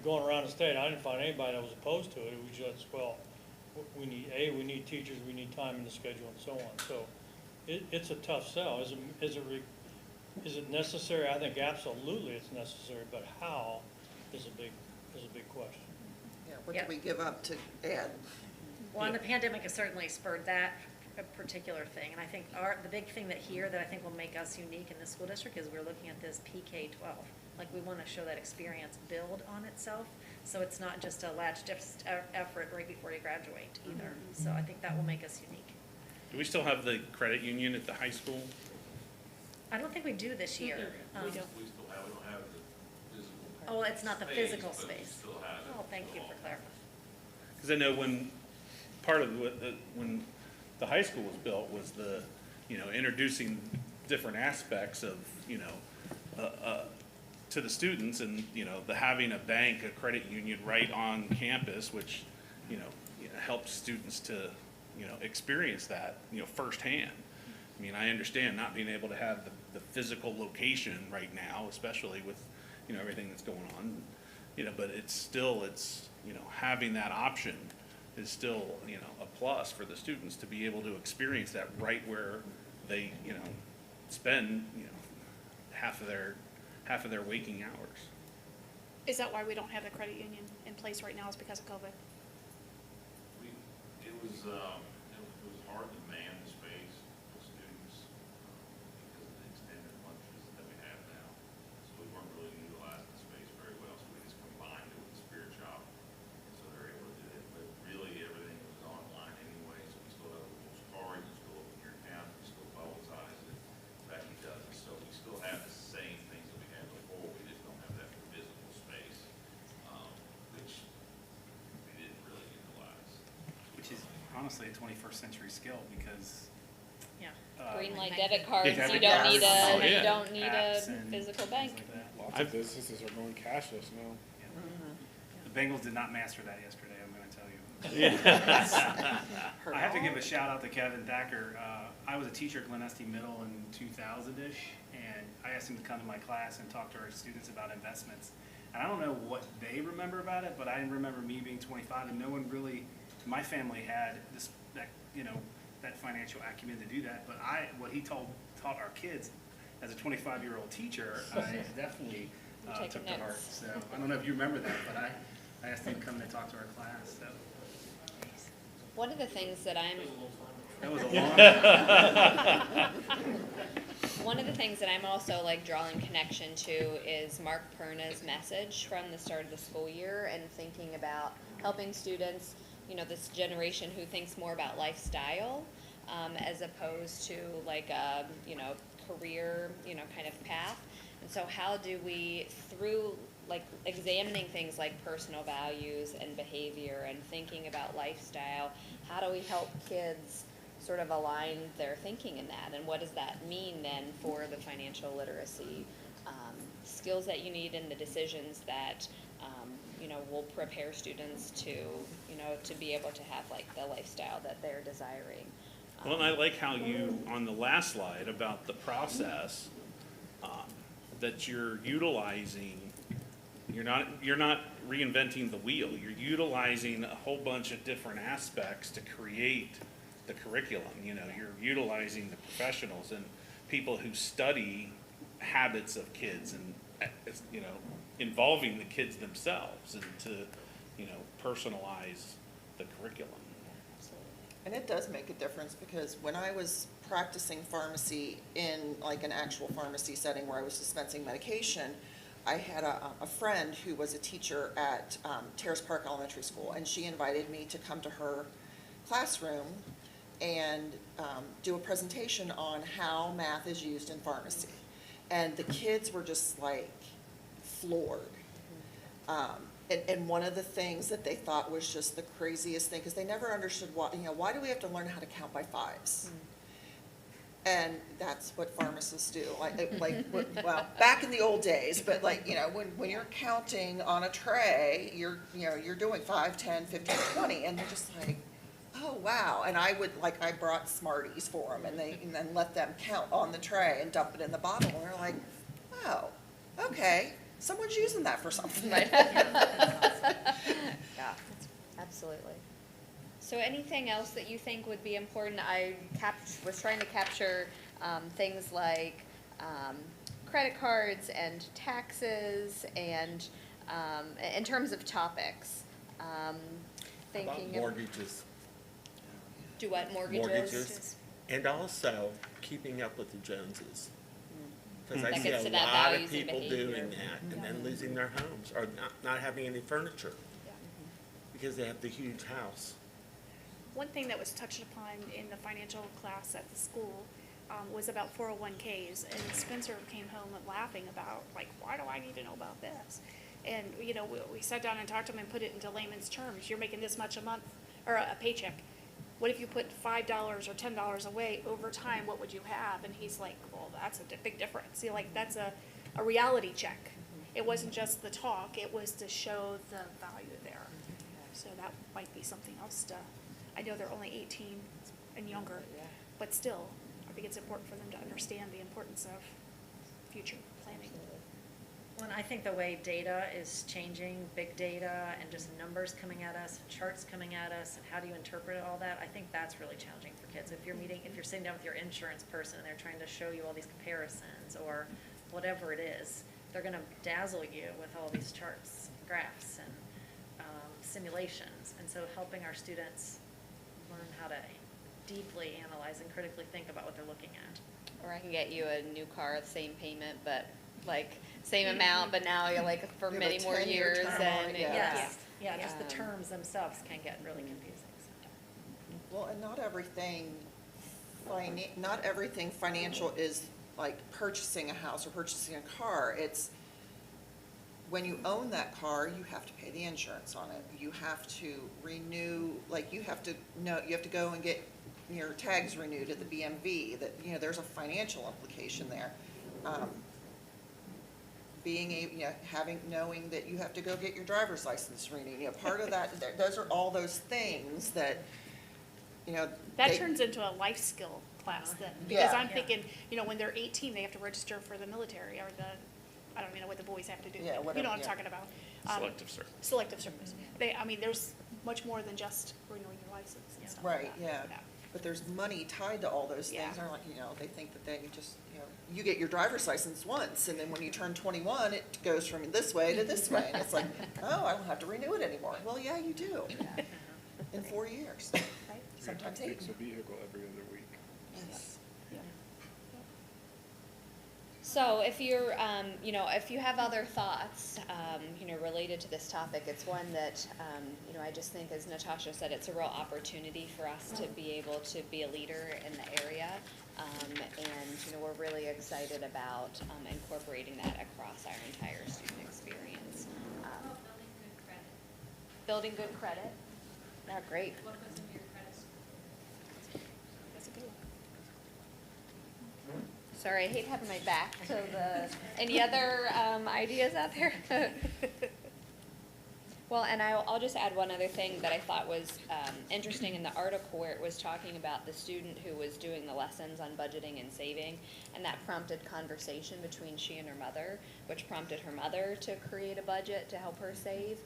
Going around the state, I didn't find anybody that was opposed to it. It was just, well, we need teachers, we need time in the schedule and so on. So it's a tough sell. Is it necessary? I think absolutely it's necessary, but how is a big question. Yeah, what Yeah. do we give up to add? Well, and the Yeah. pandemic has certainly spurred that a particular thing, and I think the big thing that I think will make us unique in this school district is we're looking at this PK-12. Like, we want to show that experience build on itself, so it's not just a latch-just effort right before you graduate either. So I think that will make us unique. Do we still have the credit union at the high school? I don't think we do this year. We don't. We don't have the physical. Oh, it's not the physical but we space. still have it. Oh, thank you for clarifying. Because I know when, part of when the high school was built was introducing different aspects of, to the students and, the having a bank, a credit union right on campus, which, helps students to, experience that, firsthand. I mean, I understand not being able to have the physical location right now, especially with, everything that's going on, but it's having that option is still, a plus for the students to be able to experience that right where they, spend, half of their waking hours. Is that why we don't have the credit union in place right now, is because of COVID? It was hard to man the space for students because of the extended lunches that we have now. So we weren't really utilizing the space very well, so we just combined it with the spirit shop. So they're able to do it, but really everything was online anyway, so we still have those cards, you still open your account, you still publicize it. Becky does it, so we still have the same things that we had before, we just don't have that physical space, which we didn't really utilize. Which is honestly a 21st century skill because. Yeah. Green light debit cards, Yeah, you debit don't need cards. Oh, you yeah. don't need a Apps and physical things bank. like that. Lots of businesses are going cashless now. The Bengals did not master that yesterday, I'm going to tell you. I have to give a shout out to Kevin Thacker. I was a teacher at Glen Estee Middle in 2000-ish, and I asked him to come to my class and talk to our students about investments. And I don't know what they remember about it, but I remember me being 25 and no one really, my family had that financial acumen to do that. But what he taught our kids as a 25-year-old teacher, I definitely Taking took to heart. notes. So I don't know if you remember that, but I asked him to come and talk to our class. So One of the things that that was a long. One of the things that I'm also drawing connection to is Mark Perna's message from the start of the school year and thinking about helping students, this generation who thinks more about lifestyle as opposed to career, kind of path. And so how do we, through examining things like personal values and behavior and thinking about lifestyle, how do we help kids sort of align their thinking in that? And what does that mean then for the financial literacy skills that you need and the decisions that, will prepare students to, to be able to have the lifestyle that they're desiring? Well, and I like how you, on the last slide about the process, that you're utilizing, you're not reinventing the wheel. You're utilizing a whole bunch of different aspects to create the curriculum. You're utilizing the professionals and people who study habits of kids and, involving the kids themselves and to, personalize the curriculum. And it does make a difference because when I was practicing pharmacy in an actual pharmacy setting where I was dispensing medication, I had a friend who was a teacher at Terrace Park Elementary School, and she invited me to come to her classroom and do a presentation on how math is used in pharmacy. And the kids were just floored. And one of the things that they thought was just the craziest thing, because they never understood why do we have to learn how to count by fives? And that's what pharmacists do, well, back in the old days, but like, when you're counting on a tray, you're doing 5, 10, 15, 20, and you're just like, oh, wow. And I brought Smarties for them, and then let them count on the tray and dump it in the bottle, and they're like, oh, okay, someone's using that for something. Right. Yeah, absolutely. So anything else that you think would be important? I was trying to capture things like credit cards and taxes and in terms of topics. Thinking About of- mortgages. Do what, mortgages? Mortgages. And also keeping up with the Joneses. Because I That see gets a to that lot values of and people behavior. doing that and then losing their homes or not having any furniture because they have the huge house. One thing that was touched upon in the financial class at the school was about 401Ks, and Spencer came home laughing about, like, why do I need to know about this? And, we sat down and talked to him and put it into layman's terms. You're making this much a month, or a paycheck. What if you put $5 or $10 away over time, what would you have? And he's like, well, that's a big difference. That's a reality check. It wasn't just the talk, it was to show the value there. So that might be something else I know they're only 18 and younger, but still, I think it's important for them to understand the importance of future planning. Well, and I think the way data is changing, big data and just numbers coming at us, charts coming at us, and how do you interpret all that, I think that's really challenging for kids. If you're sitting down with your insurance person and they're trying to show you all these comparisons or whatever it is, they're gonna dazzle you with all these charts, graphs, and simulations. And so helping our students learn how to deeply analyze and critically think about what they're looking at. Or I can get you a new car, same payment, but like same amount, but now you're like for You have a many more 10-year years term and on it, yeah. Yes, yeah, just the Um, terms themselves can get really confusing. Well, and not everything financial is like purchasing a house or purchasing a car. It's, when you own that car, you have to pay the insurance on it. You have to renew, you have to go and get your tags renewed at the BMV, that, there's a financial implication there. Knowing that you have to go get your driver's license renewed, part of that, those are all those things that, That turns into a life skill class then, because I'm thinking, when they're 18, they have to register for the military or I don't even know what the boys have to do. Yeah, but whatever, You know what I'm yeah. talking about. Selective service. Selective service. There's much more than just renewing your license and stuff like Right, that. yeah. But there's money tied to all those Yeah. things. They're like, they think that they just, you get your driver's license once, and then when you turn 21, it goes from this way to this way. And it's like, oh, I don't have to renew it anymore. Well, yeah, you do. In 4 years. Right? You have Sometimes to 8. fix a vehicle every other week. Yes. Yeah. So if you're, if you have other thoughts, related to this topic, it's one that, I just think, as Natasha said, it's a real opportunity for us to be able to be a leader in the area. And, we're really excited about incorporating that across our entire student experience. Building good credit. Oh, great. That's a good one. Sorry, I hate having my back to any other ideas out there? Well, and I'll just add one other thing that I thought was interesting in the article, where it was talking about the student who was doing the lessons on budgeting and saving, and that prompted conversation between she and her mother, which prompted her mother to create a budget to help her save.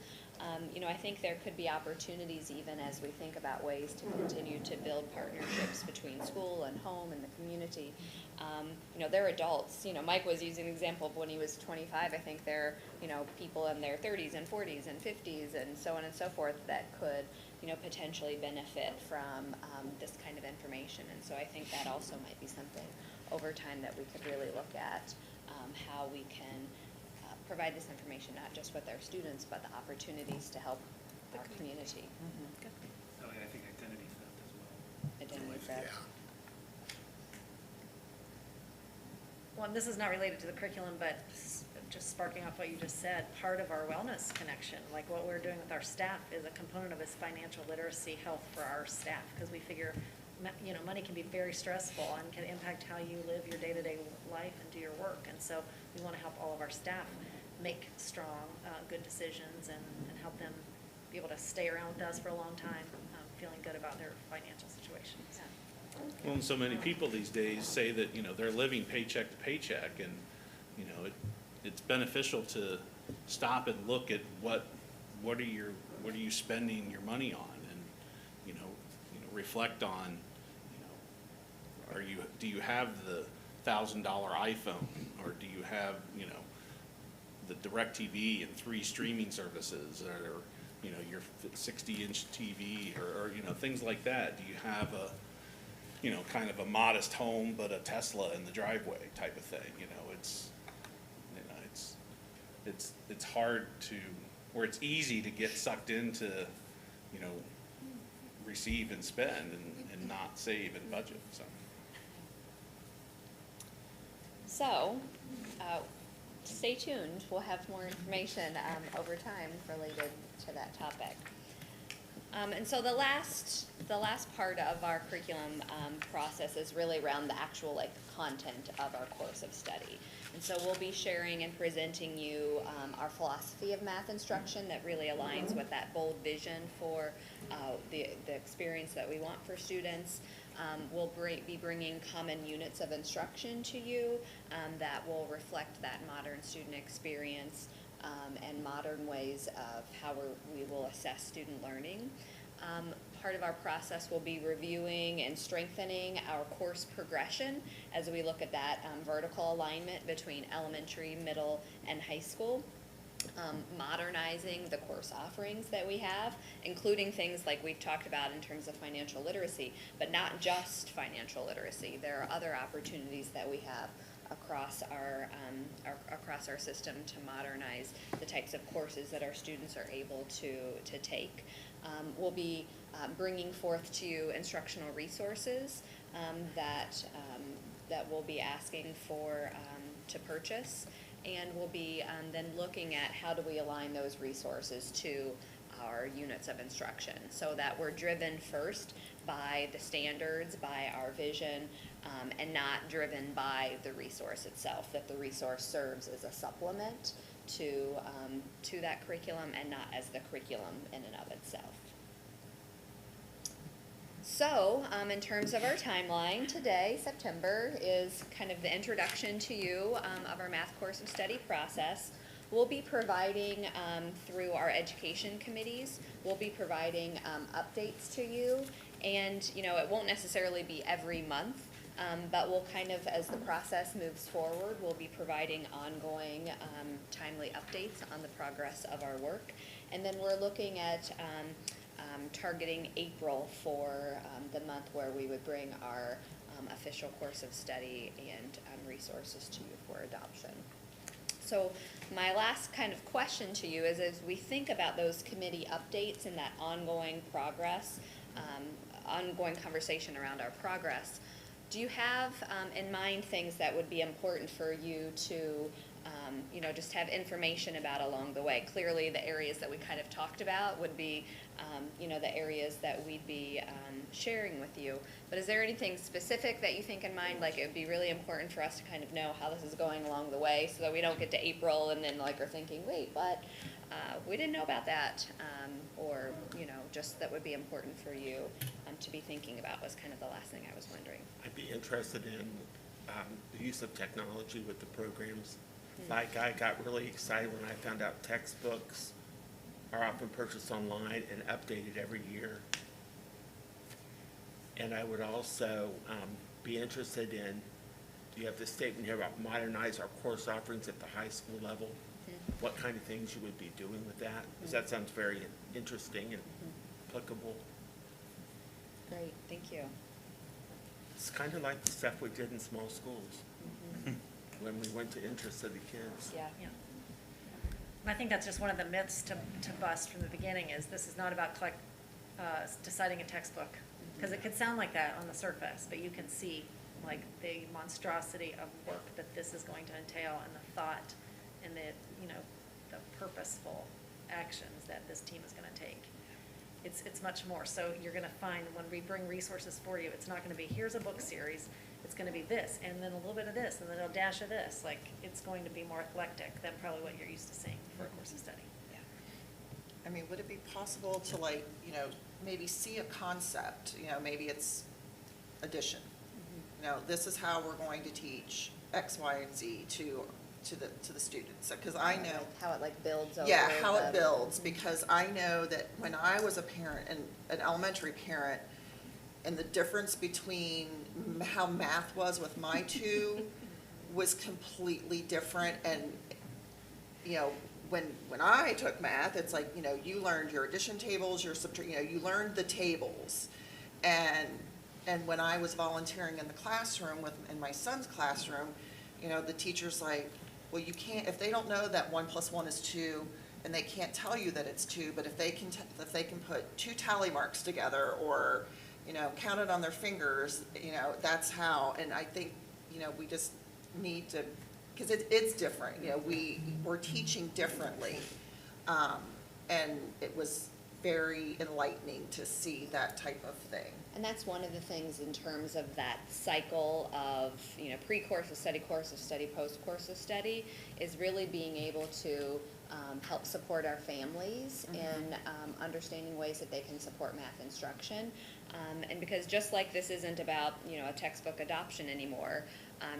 I think there could be opportunities, even as we think about ways to continue to build partnerships between school and home and the community. They're adults. Mike was using an example of when he was 25. I think there are, people in their 30s and 40s and 50s and so on and so forth that could, potentially benefit from this kind of information. And so I think that also might be something over time that we could really look at, how we can provide this information, not just with our students, but the opportunities to help our community. Oh, yeah, I think identity theft as well. Identity theft. Well, and this is not related to the curriculum, but just sparking off what you just said, part of our wellness connection, like what we're doing with our staff, is a component of is financial literacy health for our staff, because we figure money can be very stressful and can impact how you live your day-to-day life and do your work. And so we want to help all of our staff make strong, good decisions and help them be able to stay around with us for a long time, feeling good about their financial situations. Well, and so many people these days say that, they're living paycheck to paycheck, and, it's beneficial to stop and look at what are you spending your money on, and, reflect on, do you have the $1,000 iPhone, or do you have, the DirecTV and 3 streaming services, or, your 60-inch TV, or, things like that? Do you have a, kind of a modest home, but a Tesla in the driveway type of thing? It's hard to, or it's easy to get sucked into, receive and spend and not save and budget, so. So, stay tuned. We'll have more information over time related to that topic. And so the last part of our curriculum process is really around the actual content of our course of study. And so we'll be sharing and presenting you our philosophy of math instruction that really aligns with that bold vision for the experience that we want for students. We'll be bringing common units of instruction to you that will reflect that modern student experience and modern ways of how we will assess student learning. Part of our process will be reviewing and strengthening our course progression as we look at that vertical alignment between elementary, middle, and high school. Modernizing the course offerings that we have, including things like we've talked about in terms of financial literacy, but not just financial literacy. There are other opportunities that we have across our system to modernize the types of courses that our students are able to take. We'll be bringing forth to you instructional resources that we'll be asking for to purchase, and we'll be then looking at how do we align those resources to our units of instruction so that we're driven first by the standards, by our vision, and not driven by the resource itself, that the resource serves as a supplement to that curriculum and not as the curriculum in and of itself. So, in terms of our timeline, today, September, is kind of the introduction to you of our math course of study process. We'll be providing, through our education committees, we'll be providing updates to you. And, it won't necessarily be every month, but we'll kind of, as the process moves forward, we'll be providing ongoing, timely updates on the progress of our work. And then we're looking at targeting April for the month where we would bring our official course of study and resources to you for adoption. So my last kind of question to you is, as we think about those committee updates and that ongoing progress, ongoing conversation around our progress, do you have in mind things that would be important for you to just have information about along the way? Clearly, the areas that we kind of talked about would be, the areas that we'd be sharing with you. But is there anything specific that you think in mind, like it would be really important for us to kind of know how this is going along the way so that we don't get to April and then are thinking, wait, what? We didn't know about that. Or, just that would be important for you to be thinking about was kind of the last thing I was wondering. I'd be interested in the use of technology with the programs. Like, I got really excited when I found out textbooks are often purchased online and updated every year. And I would also be interested in, you have this statement here about modernize our course offerings at the high school level. What kind of things you would be doing with that? Because that sounds very interesting and applicable. Great, thank you. It's kind of like the stuff we did in small schools when we went to interests of the kids. Yeah. Yeah. And I think that's just one of the myths to bust from the beginning, is this is not about deciding a textbook. Because it could sound like that on the surface, but you can see the monstrosity of work that this is going to entail, and the thought and the purposeful actions that this team is going to take. It's much more. So you're gonna find when we bring resources for you, it's not gonna be, here's a book series. It's gonna be this, and then a little bit of this, and then a dash of this. Like, it's going to be more eclectic than probably what you're used to seeing for a course of study. I mean, would it be possible to like, maybe see a concept, maybe it's addition. This is how we're going to teach X, Y, and Z to the students, because I know. How it like builds over. Yeah, how it builds, because I know that when I was a parent, and an elementary parent, and the difference between how math was with my two was completely different, and, when I took math, it's like, you learned your addition tables, your you learned the tables. And when I was volunteering in the classroom in my son's classroom, the teacher's like, well, you can't, if they don't know that 1 + 1 is 2, and they can't tell you that it's 2, but if they can put 2 tally marks together, or, count it on their fingers, that's how. And I think, we just need to, because it's different, we're teaching differently. And it was very enlightening to see that type of thing. And that's one of the things in terms of that cycle of, pre-course of study, post-course of study, is really being able to help support our families in understanding ways that they can support math instruction. And because just like this isn't about, a textbook adoption anymore,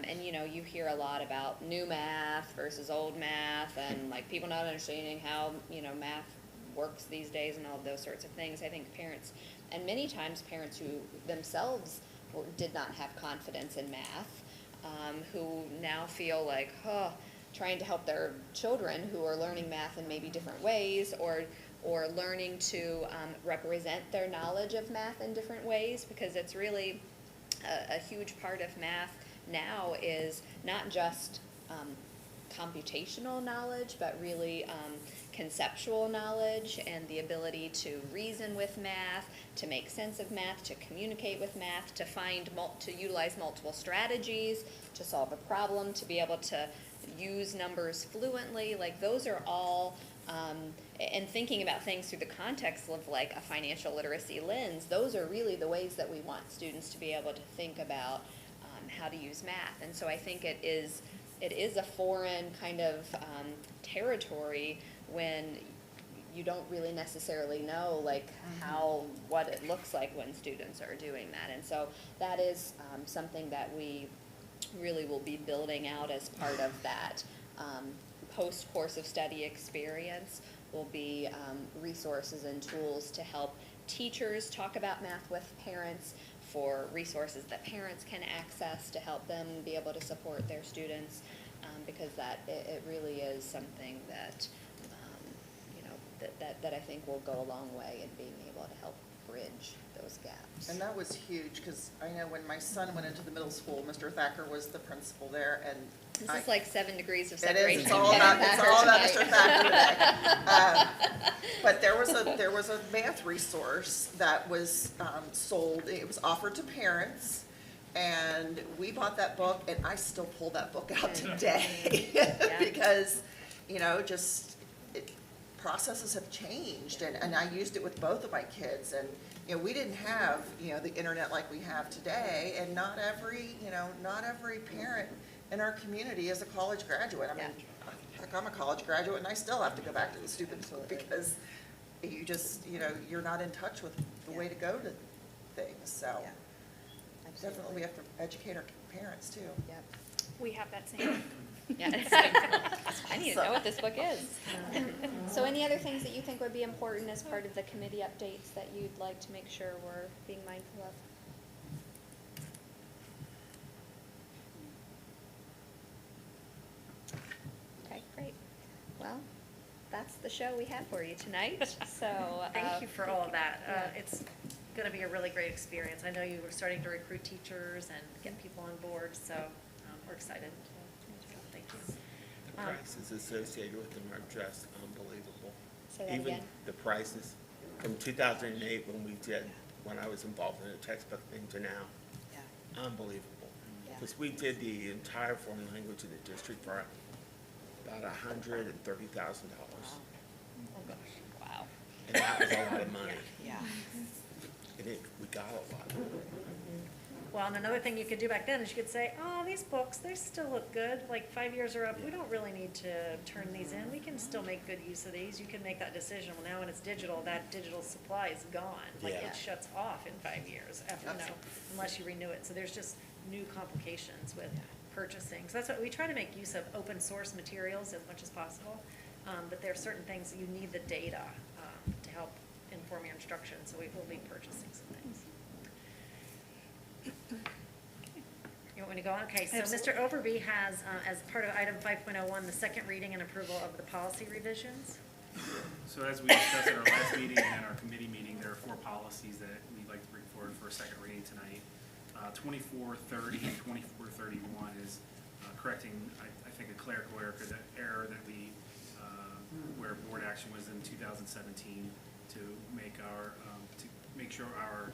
and you hear a lot about new math versus old math, and like people not understanding how, math works these days and all of those sorts of things. I think parents, and many times parents who themselves did not have confidence in math, who now feel like, trying to help their children who are learning math in maybe different ways, or learning to represent their knowledge of math in different ways, because it's really a huge part of math now is not just computational knowledge, but really conceptual knowledge, and the ability to reason with math, to make sense of math, to communicate with math, to utilize multiple strategies, to solve a problem, to be able to use numbers fluently. Like, those are all, and thinking about things through the context of like a financial literacy lens, those are really the ways that we want students to be able to think about how to use math. And so I think it is a foreign kind of territory when you don't really necessarily know like what it looks like when students are doing that. And so that is something that we really will be building out as part of that post-course of study experience. Will be resources and tools to help teachers talk about math with parents, for resources that parents can access to help them be able to support their students, because it really is something that that I think will go a long way in being able to help bridge those gaps. And that was huge, because I know when my son went into the middle school, Mr. Thacker was the principal there, and This is like 7 degrees of it separation. is, it's all about Mr. Thacker today. But there was a math resource that was sold, it was offered to parents, and we bought that book, and I still pull that book out today. Because, processes have changed, and I used it with both of my kids, and we didn't have the internet like we have today, and not every parent in our community is a college graduate. I mean, heck, I'm a college graduate, and I still have to go back to the stupid book, because you just you're not in touch with the way to go to things. So definitely we have to educate our parents too. Yep. We have that same. Yeah. I need to know what this book is. So any other things that you think would be important as part of the committee updates that you'd like to make sure we're being mindful of? Okay, great. Well, that's the show we have for you tonight. So Thank you for all of that. Yeah. It's going to be a really great experience. I know you were starting to recruit teachers and get people on board, so we're excited. Thank you. The prices associated with them are just unbelievable. Say that Even again. the prices from 2008 when I was involved in the textbook thing to now, unbelievable. Yeah. Because we did the entire foreign language in the district for about $130,000. Oh gosh. Wow. And that was a lot of money. Yeah. We got a lot. Well, and another thing you could do back then is you could say, oh, these books, they still look good, like 5 years are up, we don't really need to turn these in, we can still make good use of these, you can make that decision. Well, now when it's digital, that digital supply is gone, like Yeah. it shuts off in 5 years, after, unless you renew it, so there's just new complications with purchasing. So that's what, we try to make use of open source materials as much as possible, but there are certain things that you need the data to help inform your instruction, so we will be purchasing some things. You want me to go on? Okay, so Mr. Overby has, as part of item 5.01, the second reading and approval of the policy revisions. So as we discussed at our last meeting and our committee meeting, there are 4 policies that we'd like to bring forward for a second reading tonight. 2430 and 2431 is correcting, I think, a clerical error that we, where board action was in 2017 to make sure our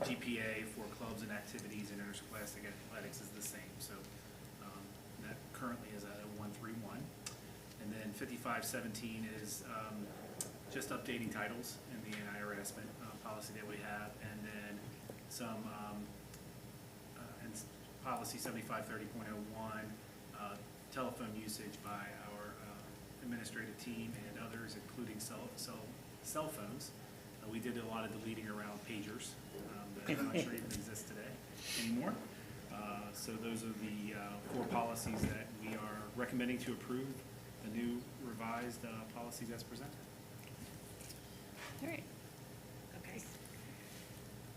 GPA for clubs and activities and interscholastic athletics is the same. So that currently is at a 131. And then 5517 is just updating titles in the anti-harassment policy that we have, and then some and policy 7530.01 telephone usage by our administrative team and others, including cell phones. We did a lot of deleting around pagers that I'm not sure even exist today anymore. So those are the 4 policies that we are recommending to approve the new revised policies as presented. All right. Okay.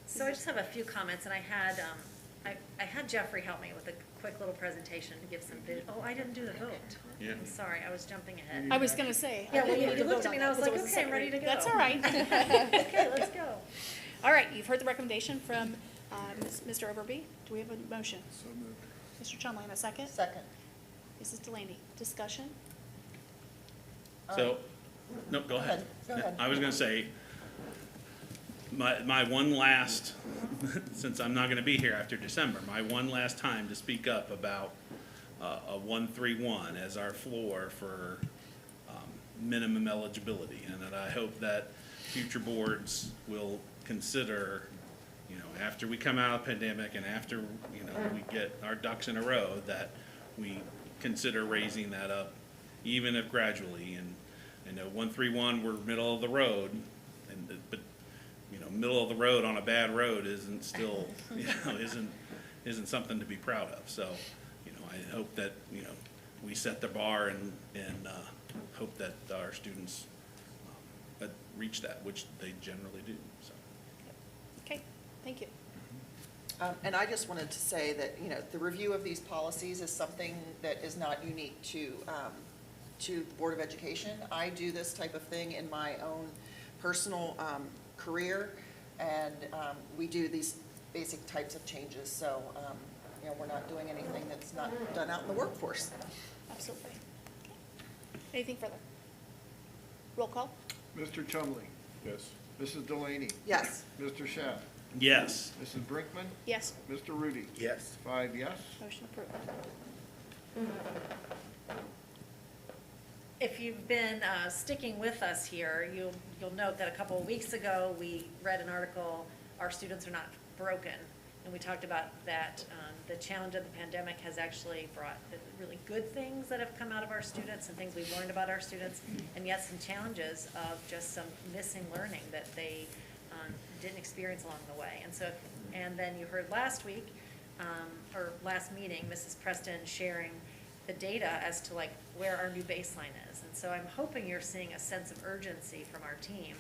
So I just have a few comments, and I had Jeffrey help me with a quick little presentation to give some I didn't do the vote. Yeah. I'm sorry, I was jumping ahead. I was gonna say. Yeah, well, I didn't you looked vote at me on and I was that like, because it okay, I'm second ready to reading. go. That's all right. Okay, let's go. All right, you've heard the recommendation from Mr. Overby. Do we have a motion? So moved. Mr. Chumley, a second? Second. Mrs. Delaney, discussion? So, no, go ahead. Go ahead. I was gonna say, my one last, since I'm not gonna be here after December, my one last time to speak up about a 131 as our floor for minimum eligibility. And that I hope that future boards will consider, you know, after we come out of the pandemic and after, you know, we get our ducks in a row, that we consider raising that up, even if gradually. And I know 131, we're middle of the road, but you know, middle of the road on a bad road isn't still, you know, isn't something to be proud of. So, you know, I hope that, you know, we set the bar and hope that our students reach that, which they generally do. So. Okay, thank you. And I just wanted to say that, you know, the review of these policies is something that is not unique to the Board of Education. I do this type of thing in my own personal career, and we do these basic types of changes. So, you know, we're not doing anything that's not done out in the workforce. Absolutely. Okay. Anything further? Roll call? Mr. Chumley, Yes. Mrs. Delaney, Yes. Mr. Schaff, Yes. Mrs. Brinkman, Yes. Mr. Rudy. Yes. 5 yes. Motion approved. If you've been sticking with us here, you'll note that a couple of weeks ago, we read an article, Our Students Are Not Broken, and we talked about that the challenge of the pandemic has actually brought the really good things that have come out of our students and things we've learned about our students, and yet some challenges of just some missing learning that they didn't experience along the way. And then you heard last week, or last meeting, Mrs. Preston sharing the data as to like where our new baseline is. And so I'm hoping you're seeing a sense of urgency from our team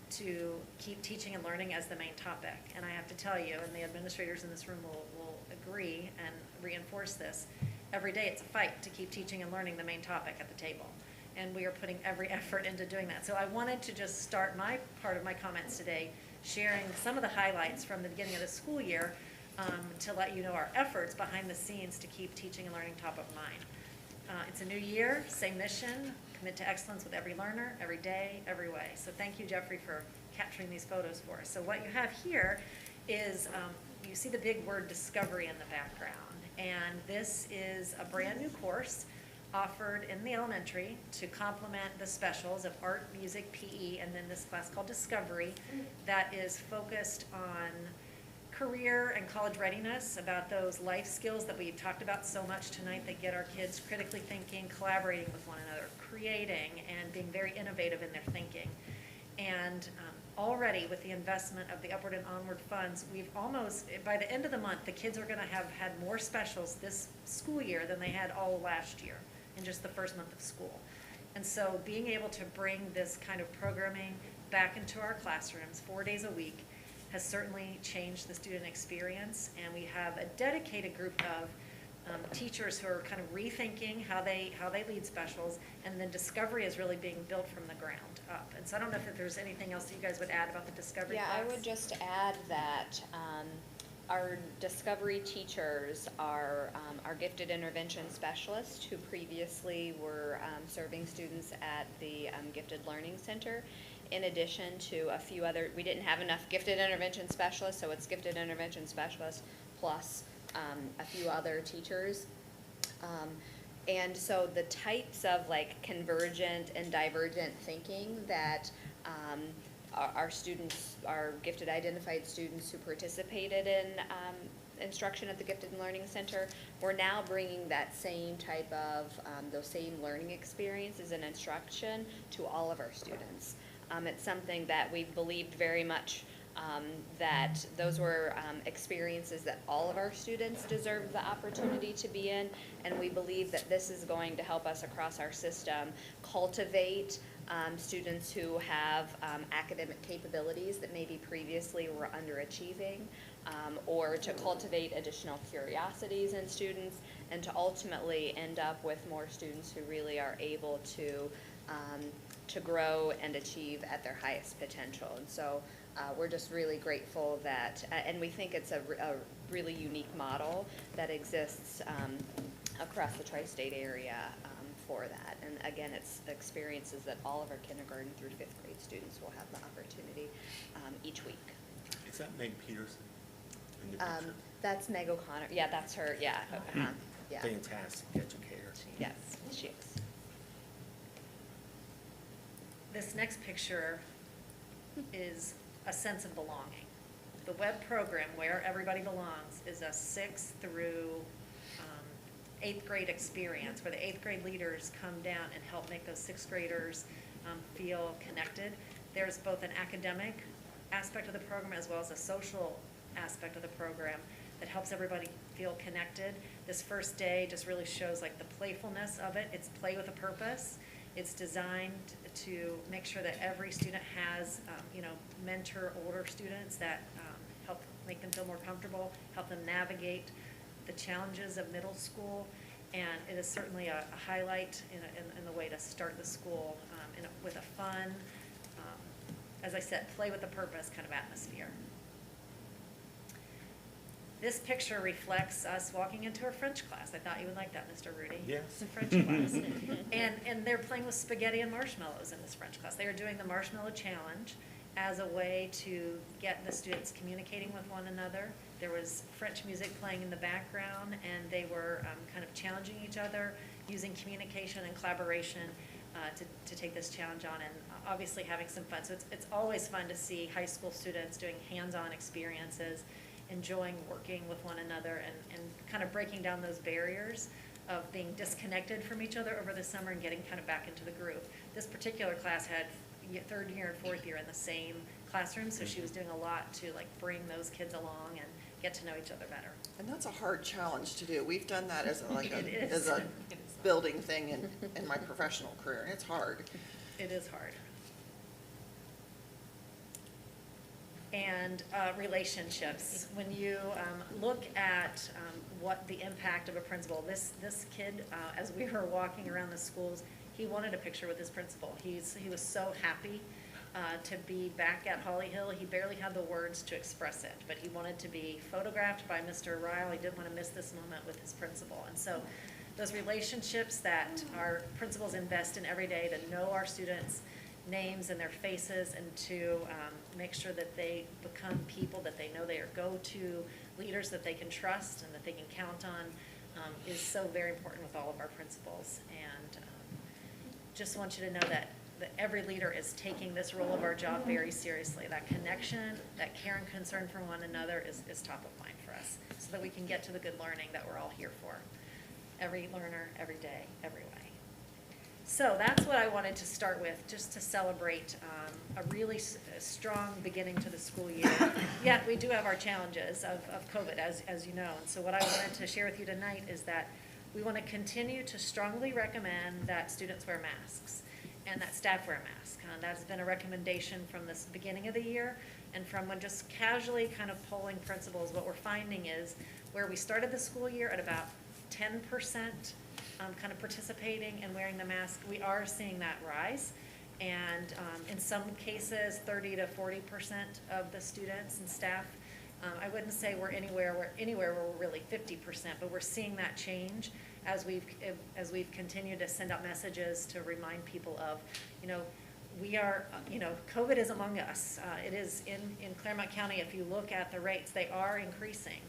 to keep teaching and learning as the main topic. And I have to tell you, and the administrators in this room will agree and reinforce this, every day it's a fight to keep teaching and learning the main topic at the table. And we are putting every effort into doing that. So I wanted to just start my part of my comments today sharing some of the highlights from the beginning of the school year to let you know our efforts behind the scenes to keep teaching and learning top of mind. It's a new year, same mission, commit to excellence with every learner, every day, every way. So thank you, Jeffrey, for capturing these photos for us. So what you have here is, you see the big word discovery in the background. And this is a brand new course offered in the elementary to complement the specials of art, music, PE, and then this class called Discovery that is focused on career and college readiness, about those life skills that we talked about so much tonight that get our kids critically thinking, collaborating with one another, creating, and being very innovative in their thinking. And already with the investment of the Upward and Onward funds, we've almost, by the end of the month, the kids are gonna have had more specials this school year than they had all last year in just the first month of school. And so being able to bring this kind of programming back into our classrooms 4 days a week has certainly changed the student experience, and we have a dedicated group of teachers who are kind of rethinking how they lead specials, and then Discovery is really being built from the ground up. And so I don't know if there's anything else that you guys would add about the Discovery Yeah, class? I would just add that our Discovery teachers are our gifted intervention specialists who previously were serving students at the Gifted Learning Center. In addition to a few other, we didn't have enough gifted intervention specialists, so it's gifted intervention specialists plus a few other teachers. And so the types of like convergent and divergent thinking that our students, our gifted identified students who participated in instruction at the Gifted Learning Center, we're now bringing that same type of, those same learning experiences and instruction to all of our students. It's something that we believed very much that those were experiences that all of our students deserve the opportunity to be in, and we believe that this is going to help us across our system cultivate students who have academic capabilities that maybe previously were underachieving, or to cultivate additional curiosities in students, and to ultimately end up with more students who really are able to grow and achieve at their highest potential. And so we're just really grateful that, and we think it's a really unique model that exists across the tri-state area for that. And again, it's experiences that all of our kindergarten through 5th grade students will have the opportunity each week. Is that Meg Peterson in the picture? That's Meg O'Connor. Yeah, that's her. Yeah. Yeah. Fantastic educator. Yes, she is. This next picture is a sense of belonging. The web program, Where Everybody Belongs, is a 6th through 8th grade experience where the 8th grade leaders come down and help make those 6th graders feel connected. There's both an academic aspect of the program as well as a social aspect of the program that helps everybody feel connected. This first day just really shows like the playfulness of it. It's play with a purpose. It's designed to make sure that every student has, mentor older students that help make them feel more comfortable, help them navigate the challenges of middle school, and it is certainly a highlight in the way to start the school with a fun, as I said, play with a purpose kind of atmosphere. This picture reflects us walking into our French class. I thought you would like that, Mr. Rudy. Yes. It's a French class. And they're playing with spaghetti and marshmallows in this French class. They are doing the marshmallow challenge as a way to get the students communicating with one another. There was French music playing in the background, and they were kind of challenging each other, using communication and collaboration to take this challenge on, and obviously having some fun. So it's always fun to see high school students doing hands-on experiences, enjoying working with one another, and kind of breaking down those barriers of being disconnected from each other over the summer and getting kind of back into the groove. This particular class had 3rd year and 4th year in the same classroom, so she was doing a lot to like bring those kids along and get to know each other better. And that's a hard challenge to do. We've done that as It is. as a building thing in my professional career, and it's hard. It is hard. And relationships. When you look at what the impact of a principal, this kid, as we were walking around the schools, he wanted a picture with his principal. He was so happy to be back at Holly Hill. He barely had the words to express it, but he wanted to be photographed by Mr. Ryle. He didn't want to miss this moment with his principal. And so those relationships that our principals invest in every day to know our students' names and their faces, and to make sure that they become people that they know they are go-to leaders that they can trust and that they can count on, is so very important with all of our principals. And just want you to know that every leader is taking this role of our job very seriously. That connection, that care and concern for one another is top of mind for us, so that we can get to the good learning that we're all here for. Every learner, every day, every way. So that's what I wanted to start with, just to celebrate a really strong beginning to the school year. Yet we do have our challenges of COVID, as you know. And so what I wanted to share with you tonight is that we want to continue to strongly recommend that students wear masks and that staff wear masks. That's been a recommendation from this beginning of the year, and from when just casually kind of polling principals, what we're finding is where we started the school year at about 10% kind of participating and wearing the mask, we are seeing that rise. And in some cases, 30 to 40% of the students and staff. I wouldn't say we're anywhere where we're really 50%, but we're seeing that change as we've continued to send out messages to remind people of, we are, COVID is among us. It is in Clermont County. If you look at the rates, they are increasing.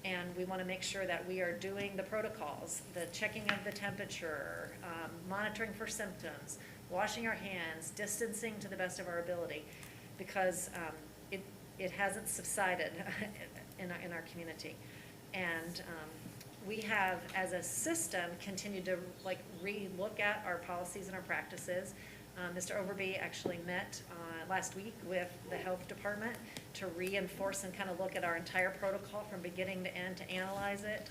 And we want to make sure that we are doing the protocols, the checking of the temperature, monitoring for symptoms, washing our hands, distancing to the best of our ability, because it hasn't subsided in our community. And we have, as a system, continued to re-look at our policies and our practices. Mr. Overby actually met last week with the health department to reinforce and kind of look at our entire protocol from beginning to end, to analyze it,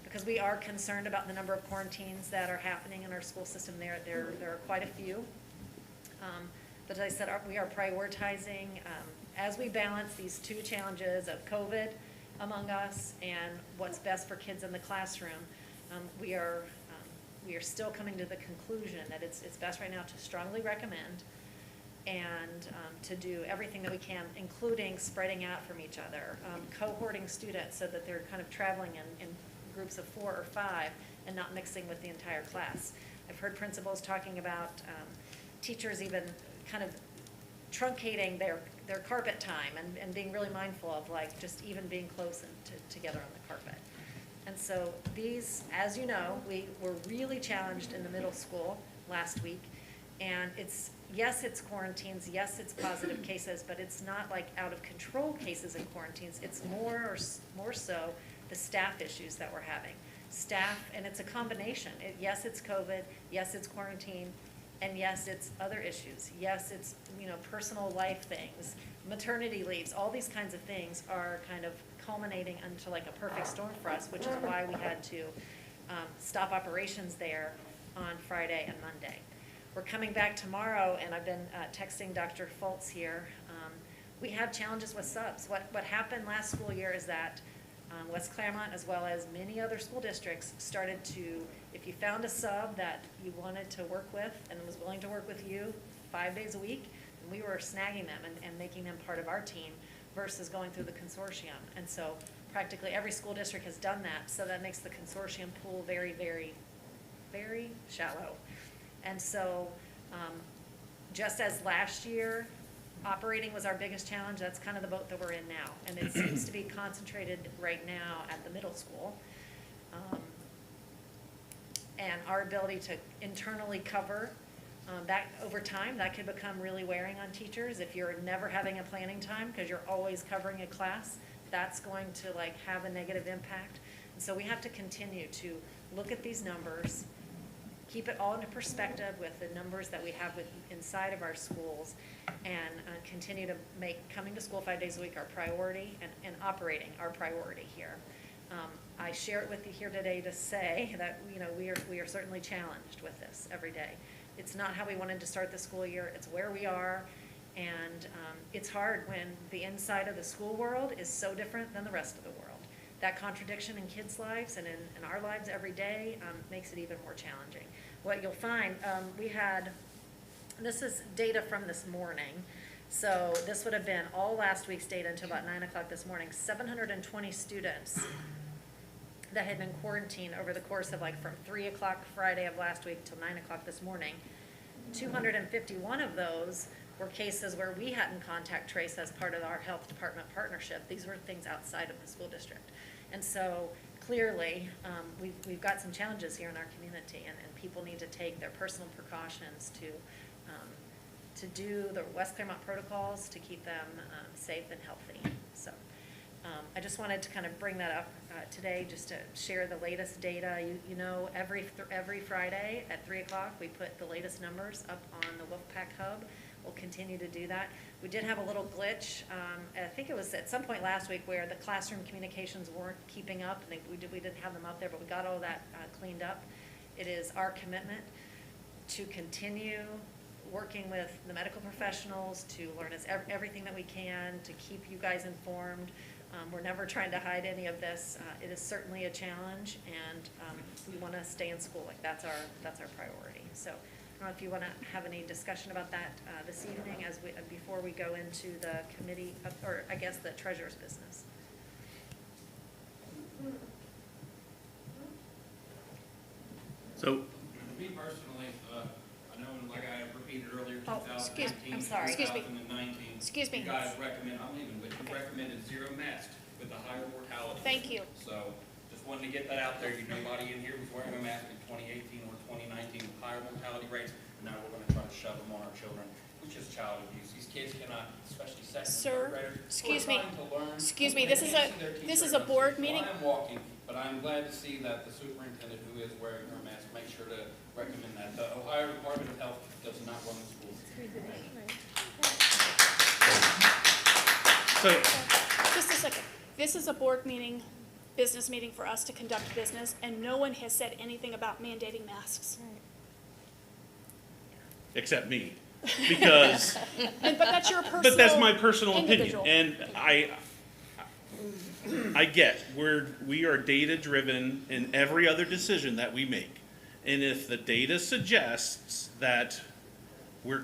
because we are concerned about the number of quarantines that are happening in our school system. There are quite a few. But as I said, we are prioritizing as we balance these two challenges of COVID among us and what's best for kids in the classroom. We are still coming to the conclusion that it's best right now to strongly recommend and to do everything that we can, including spreading out from each other, cohorting students so that they're kind of traveling in groups of 4 or 5 and not mixing with the entire class. I've heard principals talking about teachers even kind of truncating their carpet time and being really mindful of just even being close and together on the carpet. And so these, as you know, we were really challenged in the middle school last week. And yes, it's quarantines, yes, it's positive cases, but it's not out of control cases and quarantines. It's more so the staff issues that we're having. Staff, and it's a combination. Yes, it's COVID, yes, it's quarantine, and yes, it's other issues. Yes, it's personal life things, maternity leaves, all these kinds of things are kind of culminating into a perfect storm for us, which is why we had to stop operations there on Friday and Monday. We're coming back tomorrow, and I've been texting Dr. Fultz here. We have challenges with subs. What happened last school year is that West Clermont, as well as many other school districts, started to, if you found a sub that you wanted to work with and was willing to work with you 5 days a week, then we were snagging them and making them part of our team versus going through the consortium. And so practically every school district has done that, so that makes the consortium pool very, very, very shallow. And so just as last year, operating was our biggest challenge, that's kind of the boat that we're in now. And it seems to be concentrated right now at the middle school. And our ability to internally cover that over time, that could become really wearing on teachers. If you're never having a planning time because you're always covering a class, that's going to have a negative impact. And so we have to continue to look at these numbers, keep it all into perspective with the numbers that we have inside of our schools, and continue to make coming to school 5 days a week our priority and operating our priority here. I share it with you here today to say that we are certainly challenged with this every day. It's not how we wanted to start the school year, it's where we are, and it's hard when the inside of the school world is so different than the rest of the world. That contradiction in kids' lives and in our lives every day makes it even more challenging. What you'll find, this is data from this morning, so this would have been all last week's data until about 9 o'clock this morning. 720 students that had been quarantined over the course of from 3 o'clock Friday of last week till 9 o'clock this morning. 251 of those were cases where we hadn't contact traced as part of our health department partnership. These were things outside of the school district. And so clearly, we've got some challenges here in our community, and people need to take their personal precautions to do the West Clermont protocols to keep them safe and healthy. So I just wanted to kind of bring that up today, just to share the latest data. You know, every Friday at 3 o'clock, we put the latest numbers up on the Wolfpack Hub. We'll continue to do that. We did have a little glitch, I think it was at some point last week, where the classroom communications weren't keeping up, and we didn't have them up there, but we got all that cleaned up. It is our commitment to continue working with the medical professionals to learn everything that we can to keep you guys informed. We're never trying to hide any of this. It is certainly a challenge, and we want to stay in school. Like that's our priority. So I don't know if you want to have any discussion about that this evening before we go into the committee, or I guess the treasurer's business. So, me personally, I know, like I repeated earlier, Oh, 2018, I'm sorry. Excuse me. 2019. Excuse me. You guys recommended 0 masks with a higher mortality. Thank you. So, just wanted to get that out there. Nobody in here was wearing a mask in 2018 or 2019 with higher mortality rates. Now we're going to try to shove them on our children, which is child abuse. These kids cannot, especially second and Sir, third graders, excuse who are me. trying to learn. Excuse me, They this is can't a- see their this teacher is a enough. board So meeting. I am walking, but I'm glad to see that the superintendent who is wearing her mask, make sure to recommend that. The Ohio Department of Health does not run the schools. So, Just a second. This is a board meeting, business meeting for us to conduct business, and no one has said anything about mandating masks. except me, because, But that's your personal. but that's my personal opinion, individual. and I get, we are data-driven in every other decision that we make. And if the data suggests that we're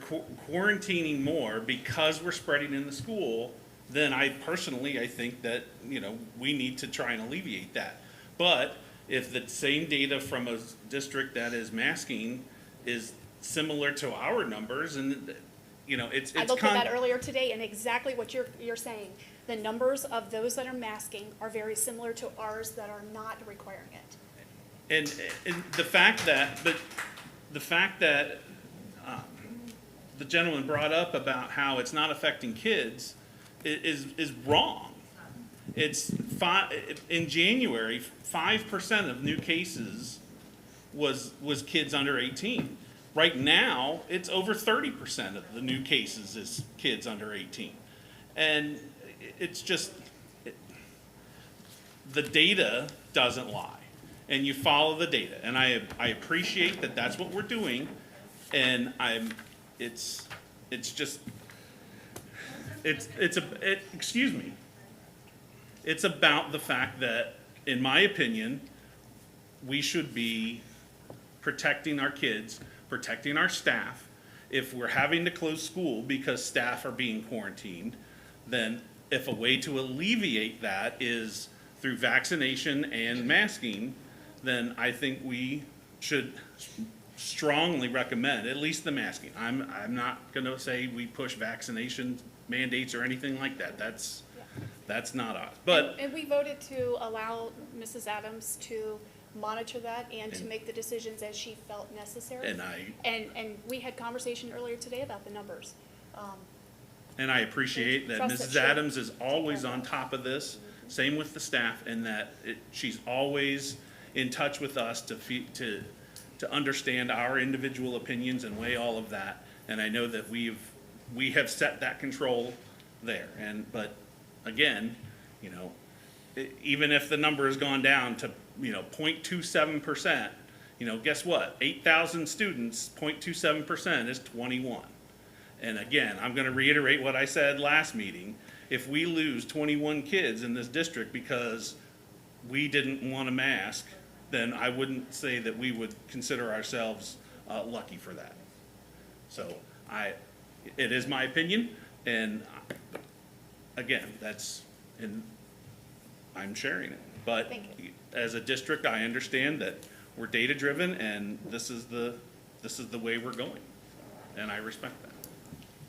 quarantining more because we're spreading in the school, then I think that, we need to try and alleviate that. But if the same data from a district that is masking is similar to our numbers, and, it's. I looked at that earlier today, and exactly what you're saying. The numbers of those that are masking are very similar to ours that are not requiring it. And the fact that, the gentleman brought up about how it's not affecting kids is wrong. It's in January, 5% of new cases was kids under 18. Right now, it's over 30% of the new cases is kids under 18. And it's just, the data doesn't lie. And you follow the data. And I appreciate that that's what we're doing. And excuse me. It's about the fact that, in my opinion, we should be protecting our kids, protecting our staff. If we're having to close school because staff are being quarantined, then if a way to alleviate that is through vaccination and masking, then I think we should strongly recommend at least the masking. I'm not gonna say we push vaccination mandates or anything like that. That's not us. But And we voted to allow Mrs. Adams to monitor that and to make the decisions as she felt necessary. And we had conversation earlier today about the numbers. And I appreciate that Trust that Mrs. she'll Adams is always care of on that. top of this, same with the staff, and that she's always in touch with us to understand our individual opinions and weigh all of that. And I know that we have set that control there. But again, even if the number has gone down to, 0.27%, guess what? 8,000 students, 0.27% is 21. And again, I'm gonna reiterate what I said last meeting. If we lose 21 kids in this district because we didn't want a mask, then I wouldn't say that we would consider ourselves lucky for that. So it is my opinion, and again, I'm sharing it. But Thank you. as a district, I understand that we're data-driven, and this is the way we're going, and I respect that.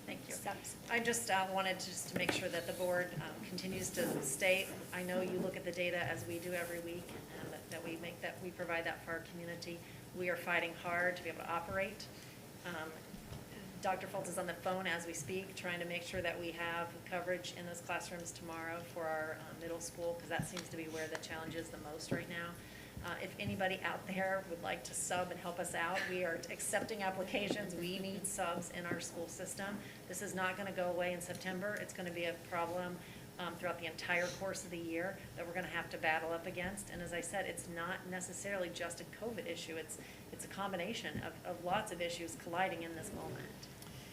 Thank you. Steps. I just wanted to make sure that the board continues to stay. I know you look at the data as we do every week, and that we provide that for our community. We are fighting hard to be able to operate. Dr. Fultz is on the phone as we speak, trying to make sure that we have coverage in those classrooms tomorrow for our middle school, because that seems to be where the challenge is the most right now. If anybody out there would like to sub and help us out, we are accepting applications. We need subs in our school system. This is not going to go away in September. It's going to be a problem throughout the entire course of the year that we're going to have to battle up against. And as I said, it's not necessarily just a COVID issue. It's a combination of lots of issues colliding in this moment.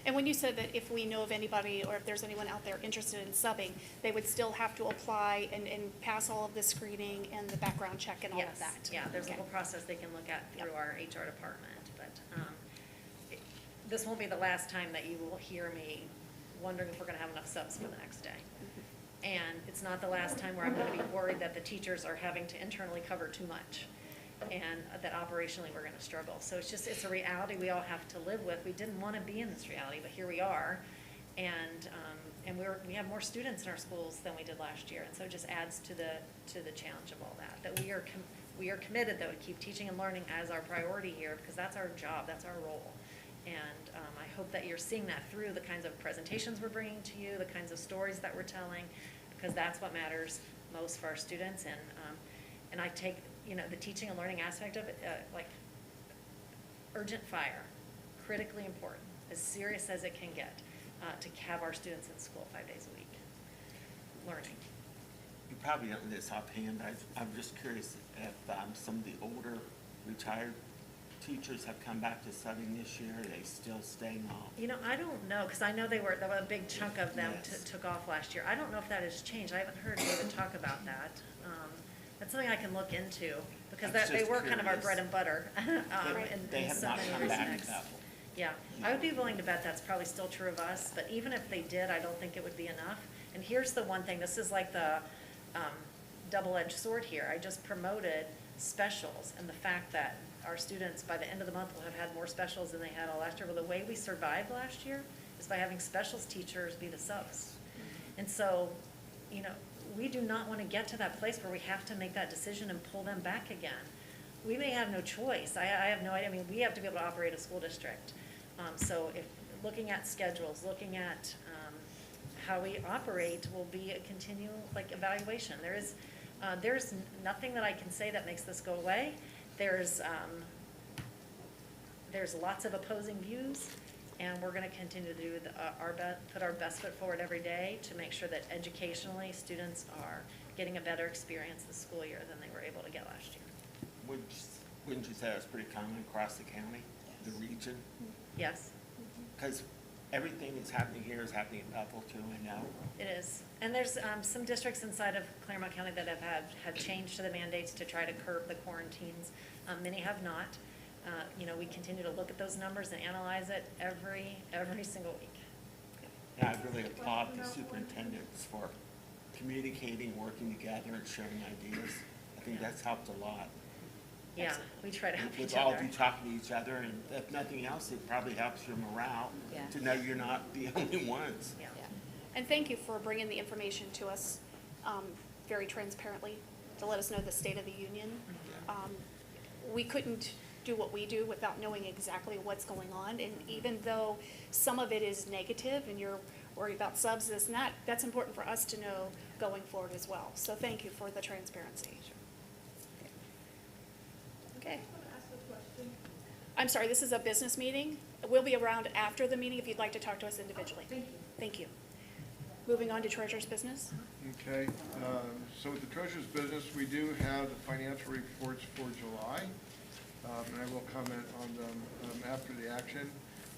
And when you said that if we know of anybody, or if there's anyone out there interested in subbing, they would still have to apply and pass all of the screening and the background check and all of Yes, that? yeah, there's a Okay. whole process they can look at through our HR department, but this won't be the last time that you will hear me wondering if we're gonna have enough subs for the next day. And it's not the last time where I'm gonna be worried that the teachers are having to internally cover too much, and that operationally we're gonna struggle. So it's a reality we all have to live with. We didn't wanna be in this reality, but here we are. And we have more students in our schools than we did last year, and so it just adds to the challenge of all that. That we are committed that we keep teaching and learning as our priority here, because that's our job, that's our role. And I hope that you're seeing that through the kinds of presentations we're bringing to you, the kinds of stories that we're telling, because that's what matters most for our students. And I take, the teaching and learning aspect of it, like urgent fire, critically important, as serious as it can get, to have our students in school 5 days a week, learning. You probably don't know this offhand, I'm just curious if some of the older retired teachers have come back to subbing this year, are they still staying on? I don't know, because I know there was a big chunk of them Yes. took off last year. I don't know if that has changed. I haven't heard David talk about that. That's something I can look into, because I'm they just were kind of our curious. bread and butter. They in have so not many come back to respects. that. Yeah, I would be willing to bet that's probably still true of us, but even if they did, I don't think it would be enough. And here's the one thing, this is like the double-edged sword here. I just promoted specials, and the fact that our students, by the end of the month, will have had more specials than they had all last year. Well, the way we survived last year is by having specials teachers be the subs. And so, we do not want to get to that place where we have to make that decision and pull them back again. We may have no choice. I have no idea. I mean, we have to be able to operate a school district. So if looking at schedules, looking at how we operate will be a continual evaluation. There's nothing that I can say that makes this go away. There's lots of opposing views, and we're going to continue to do put our best foot forward every day to make sure that educationally students are getting a better experience this school year than they were able to get last year. Wouldn't you say that's pretty common across the county, the region? Yes, Because everything that's happening here is happening in Bethel too, I know. it is. And there's some districts inside of Clermont County that have changed to the mandates to try to curb the quarantines. Many have not. We continue to look at those numbers and analyze it every single week. Yeah, I really applaud the superintendents for communicating, working together, and sharing ideas. I think that's helped a lot. Yeah, we try to help each With all of other. you talking to each other, and if nothing else, it probably helps your morale Yeah. to know you're not the only ones. Yeah. And thank you for bringing the information to us very transparently, to let us know the state of the union. We couldn't do what we do without knowing exactly what's going on, and even though some of it is negative and you're worried about subs, this and that, that's important for us to know going forward as well. So thank you for the transparency. Okay. I'm sorry, this is a business meeting. We'll be around after the meeting if you'd like to talk to us individually. Thank you. Thank you. Moving on to treasurer's business. Okay, so with the treasurer's business, we do have the financial reports for July, and I will comment on them after the action.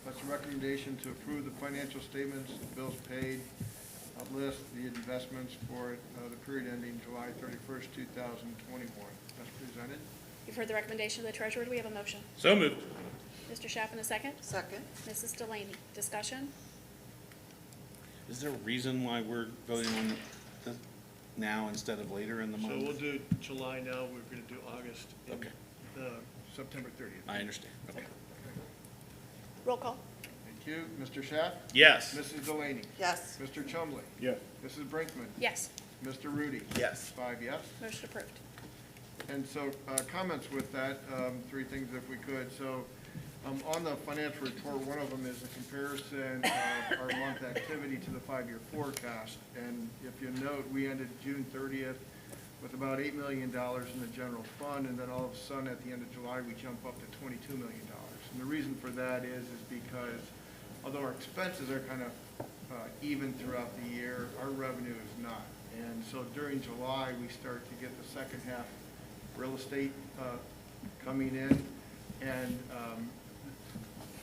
That's a recommendation to approve the financial statements, the bills paid, list the investments for the period ending July 31st, 2021. That's presented. You've heard the recommendation of the treasurer. Do we have a motion? So moved. Mr. Shaffin, a second. Second. Mrs. Delaney, discussion? Is there a reason why we're voting on this now instead of later in the So month? we'll do July now, we're going to do August in Okay. September 30th. I understand, okay. Roll call. Thank you. Mr. Schaff? Yes. Mrs. Delaney? Yes. Mr. Chumley? Yes. Mrs. Brinkman? Yes. Mr. Rudy? Yes. 5 yes. Motion approved. And so, comments with that, three things if we could. So, on the financial report, one of them is a comparison of our month activity to the 5-year forecast. And if you note, we ended June 30th with about $8 million in the general fund, and then all of a sudden, at the end of July, we jump up to $22 million. And the reason for that is because although our expenses are kind of even throughout the year, our revenue is not. And so during July, we start to get the second half real estate coming in. And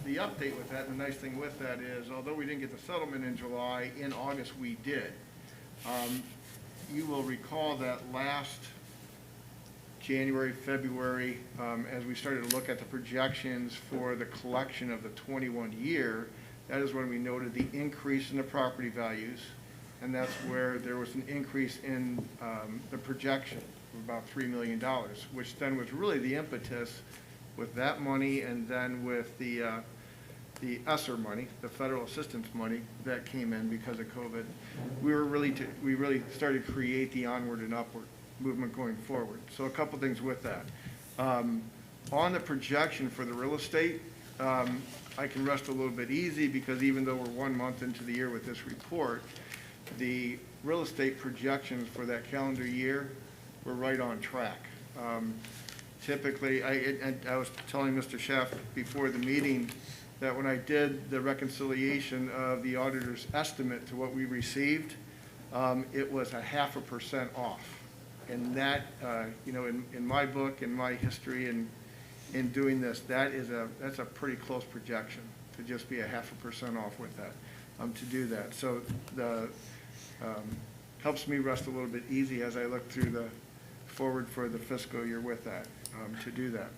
the update with that, and the nice thing with that is, although we didn't get the settlement in July, in August we did. You will recall that last January, February, as we started to look at the projections for the collection of the 21 year, that is when we noted the increase in the property values, and that's where there was an increase in the projection of about $3 million, which then was really the impetus with that money, and then with the ESSER money, the federal assistance money that came in because of COVID. We really started to create the onward and upward movement going forward. So a couple things with that. On the projection for the real estate, I can rest a little bit easy because even though we're 1 month into the year with this report, the real estate projections for that calendar year were right on track. Typically, I was telling Mr. Schaff before the meeting that when I did the reconciliation of the auditor's estimate to what we received, it was 0.5% off. And that, in my book, in my history, and in doing this, that's a pretty close projection to just be 0.5% off with that, to do that. So the helps me rest a little bit easy as I look through the forward for the fiscal year with that, to do that.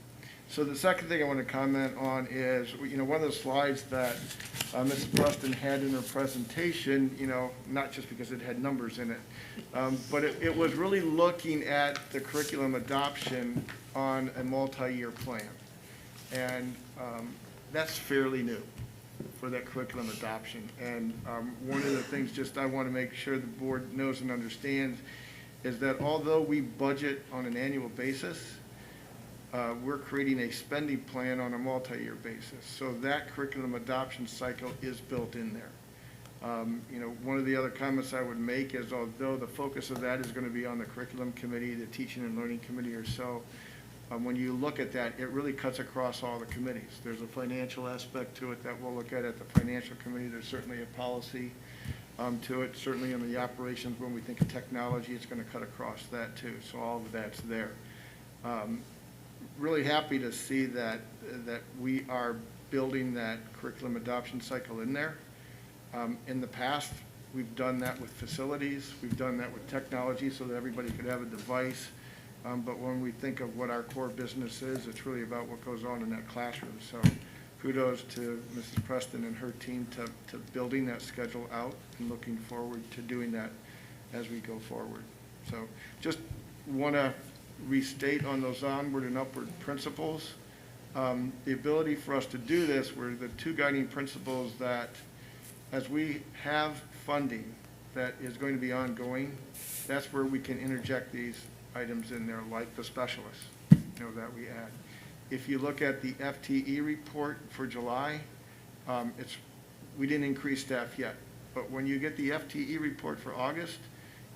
So the second thing I want to comment on is, one of the slides that Mrs. Preston had in her presentation, not just because it had numbers in it, but it was really looking at the curriculum adoption on a multi-year plan. And that's fairly new for that curriculum adoption. And one of the things just I want to make sure the board knows and understands is that although we budget on an annual basis, we're creating a spending plan on a multi-year basis. So that curriculum adoption cycle is built in there. One of the other comments I would make is although the focus of that is going to be on the curriculum committee, the teaching and learning committee or so, when you look at that, it really cuts across all the committees. There's a financial aspect to it that we'll look at the financial committee. There's certainly a policy to it. Certainly in the operations, when we think of technology, it's going to cut across that too. So all of that's there. Really happy to see that we are building that curriculum adoption cycle in there. In the past, we've done that with facilities. We've done that with technology so that everybody could have a device. But when we think of what our core business is, it's really about what goes on in that classroom. So kudos to Mrs. Preston and her team to building that schedule out and looking forward to doing that as we go forward. So just want to restate on those onward and upward principles. The ability for us to do this were the two guiding principles that as we have funding that is going to be ongoing, that's where we can interject these items in there like the specialists, that we add. If you look at the FTE report for July, we didn't increase staff yet, but when you get the FTE report for August,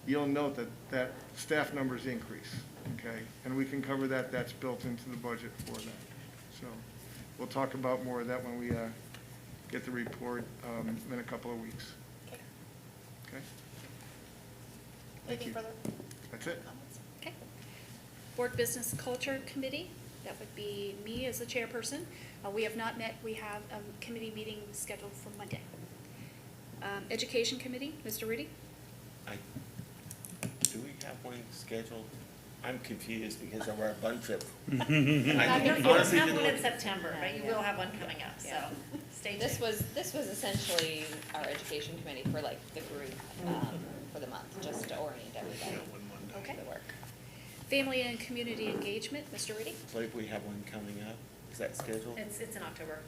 you'll note that staff numbers increase, okay? And we can cover that. That's built into the budget for that. So we'll talk about more of that when we get the report in a couple of weeks. Okay? Thank Anything you. further? That's it. Okay. Board Business Culture Committee, that would be me as the chairperson. We have not met. We have a committee meeting scheduled for Monday. Education Committee, Mr. Rudy? Do we have one scheduled? I'm confused because there were a bunch of. You don't have one in September, but you will have one coming up, so stay tuned. This was essentially our education committee for like the group, for the month, just to orient everybody. Okay. The work. Family and Community Engagement, Mr. Rudy? I believe we have one coming up. Is that scheduled? It's in October.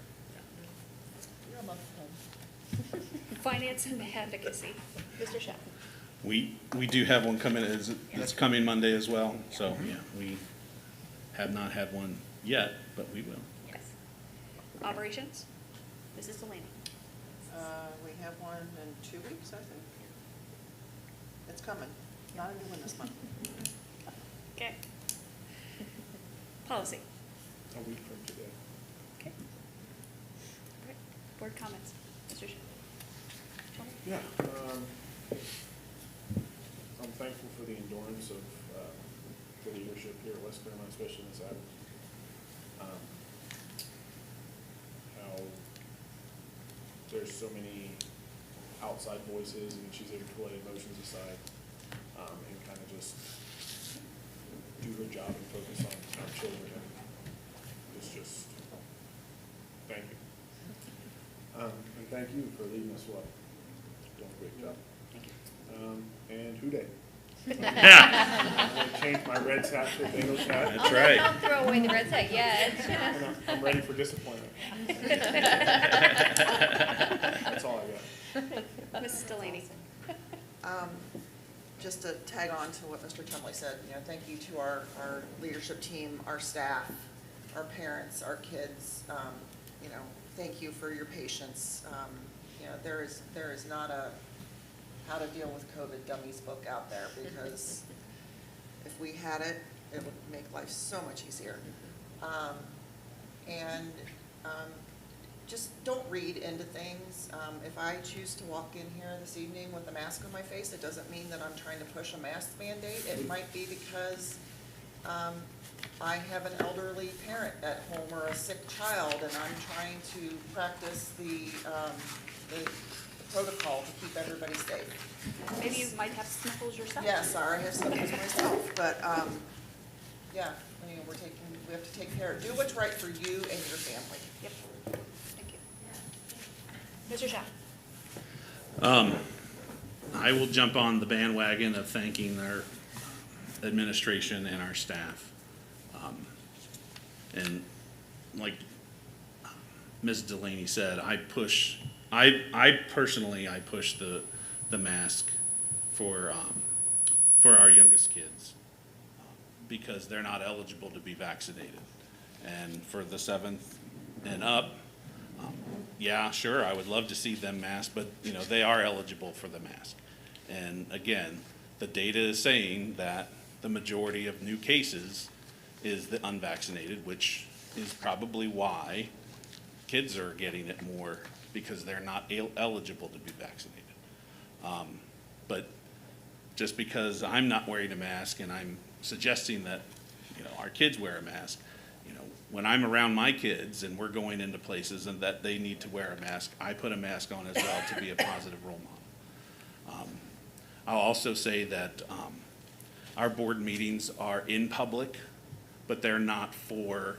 You're a month home. Finance and Advocacy, Mr. Schaff? We do have one coming, it's coming Monday as well, so, yeah, Have not had one yet, but we will. Yes. Operations? Mrs. Delaney. We have one in 2 weeks, I think. It's coming, not a new one this month. Okay. Policy. A week from today. Okay. All right. Board comments. Mr. Tony? Yeah, I'm thankful for the endurance of the leadership here at West Clermont, especially Ms. Adams. How there's so many outside voices, and she's able to let emotions aside and kind of just do her job and focus on our children. And it's just, thank you. And thank you for leading us well. Doing a great job. Thank you. And who day? I'm gonna change my Reds hat to a Bengals hat. That's right. Don't throw away the red tag yet. And I'm ready for disappointment. That's all I got. Mrs. Delaney. Just to tag on to what Mr. Chumley said, thank you to our leadership team, our staff, our parents, our kids. Thank you for your patience. There is not a how to deal with COVID dummies book out there, because if we had it, it would make life so much easier. Just don't read into things. If I choose to walk in here this evening with a mask on my face, it doesn't mean that I'm trying to push a mask mandate. It might be because I have an elderly parent at home or a sick child, and I'm trying to practice the protocol to keep everybody safe. Maybe you might have sniffles yourself. Yes, I have sniffles myself, but, yeah, we have to take care, do what's right for you and your family. Yep. Thank you. Mr. Shaw. I will jump on the bandwagon of thanking our administration and our staff. And like Ms. Delaney said, I personally push the mask for our youngest kids because they're not eligible to be vaccinated. And for the 7th and up, yeah, sure, I would love to see them masked, but they are eligible for the mask. And again, the data is saying that the majority of new cases is the unvaccinated, which is probably why kids are getting it more, because they're not eligible to be vaccinated. But just because I'm not wearing a mask and I'm suggesting that our kids wear a mask, when I'm around my kids and we're going into places and that they need to wear a mask, I put a mask on as well to be a positive role model. I'll also say that our board meetings are in public, but they're not for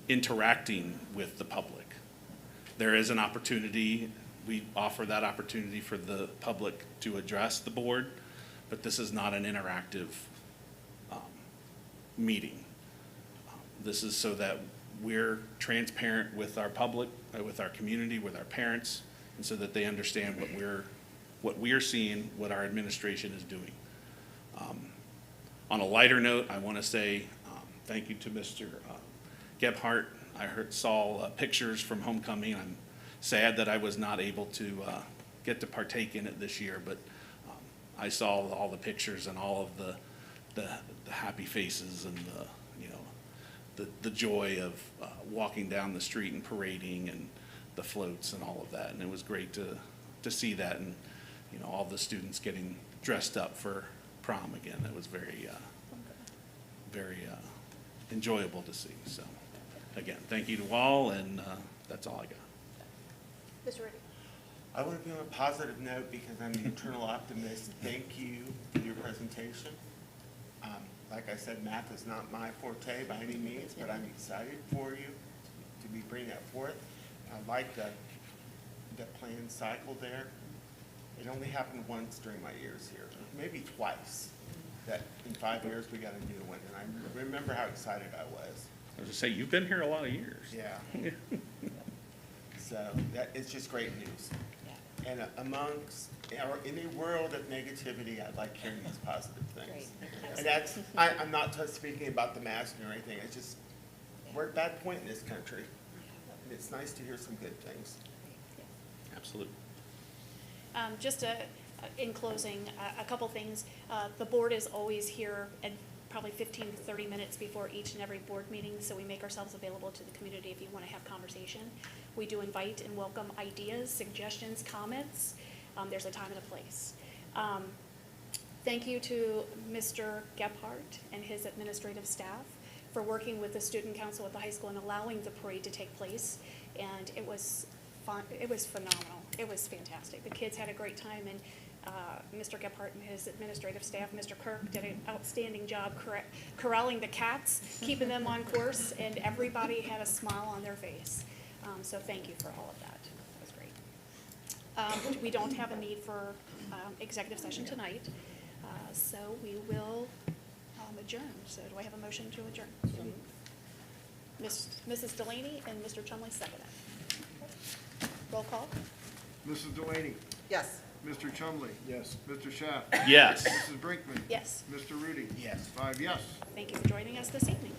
interacting with the public. There is an opportunity, we offer that opportunity for the public to address the board, but this is not an interactive meeting. This is so that we're transparent with our public, with our community, with our parents, and so that they understand what we're seeing, what our administration is doing. On a lighter note, I want to say thank you to Mr. Gebhardt. I saw pictures from homecoming. I'm sad that I was not able to get to partake in it this year, but I saw all the pictures and all of the happy faces and the joy of walking down the street and parading and the floats and all of that. And it was great to see that, and all the students getting dressed up for prom again. It was very enjoyable to see. So again, thank you to all, and that's all I got. Mr. Reddy. I want to be on a positive note because I'm an eternal optimist. Thank you for your presentation. Like I said, math is not my forte by any means, but I'm excited for you to be bringing that forth. I like the planned cycle there. It only happened once during my years here, maybe twice, that in 5 years we got a new one, and I remember how excited I was. I was going to say, you've been here a lot of years. Yeah. So it's just great news. And amongst or in a world of negativity, I like hearing these positive things. Great. And that's, I'm not just speaking about the mask or anything, it's just, we're at a bad point in this country. And it's nice to hear some good things. Absolutely. Just in closing, a couple things. The board is always here and probably 15 to 30 minutes before each and every board meeting, so we make ourselves available to the community if you want to have conversation. We do invite and welcome ideas, suggestions, comments. There's a time and a place. Thank you to Mr. Gephardt and his administrative staff for working with the student council at the high school and allowing the parade to take place. And it was fun. It was phenomenal. It was fantastic. The kids had a great time, and Mr. Gephardt and his administrative staff, Mr. Kirk, did an outstanding job corralling the cats, keeping them on course, and everybody had a smile on their face. So thank you for all of that. That was great. We don't have a need for executive session tonight, so we will adjourn. So do I have a motion to adjourn? Mrs. Delaney and Mr. Chumley second it. Roll call? Mrs. Delaney? Yes. Mr. Chumley? Yes. Mr. Schaff? Yes. Mrs. Brinkman? Yes. Mr. Rudy? Yes. 5 yes. Thank you for joining us this evening.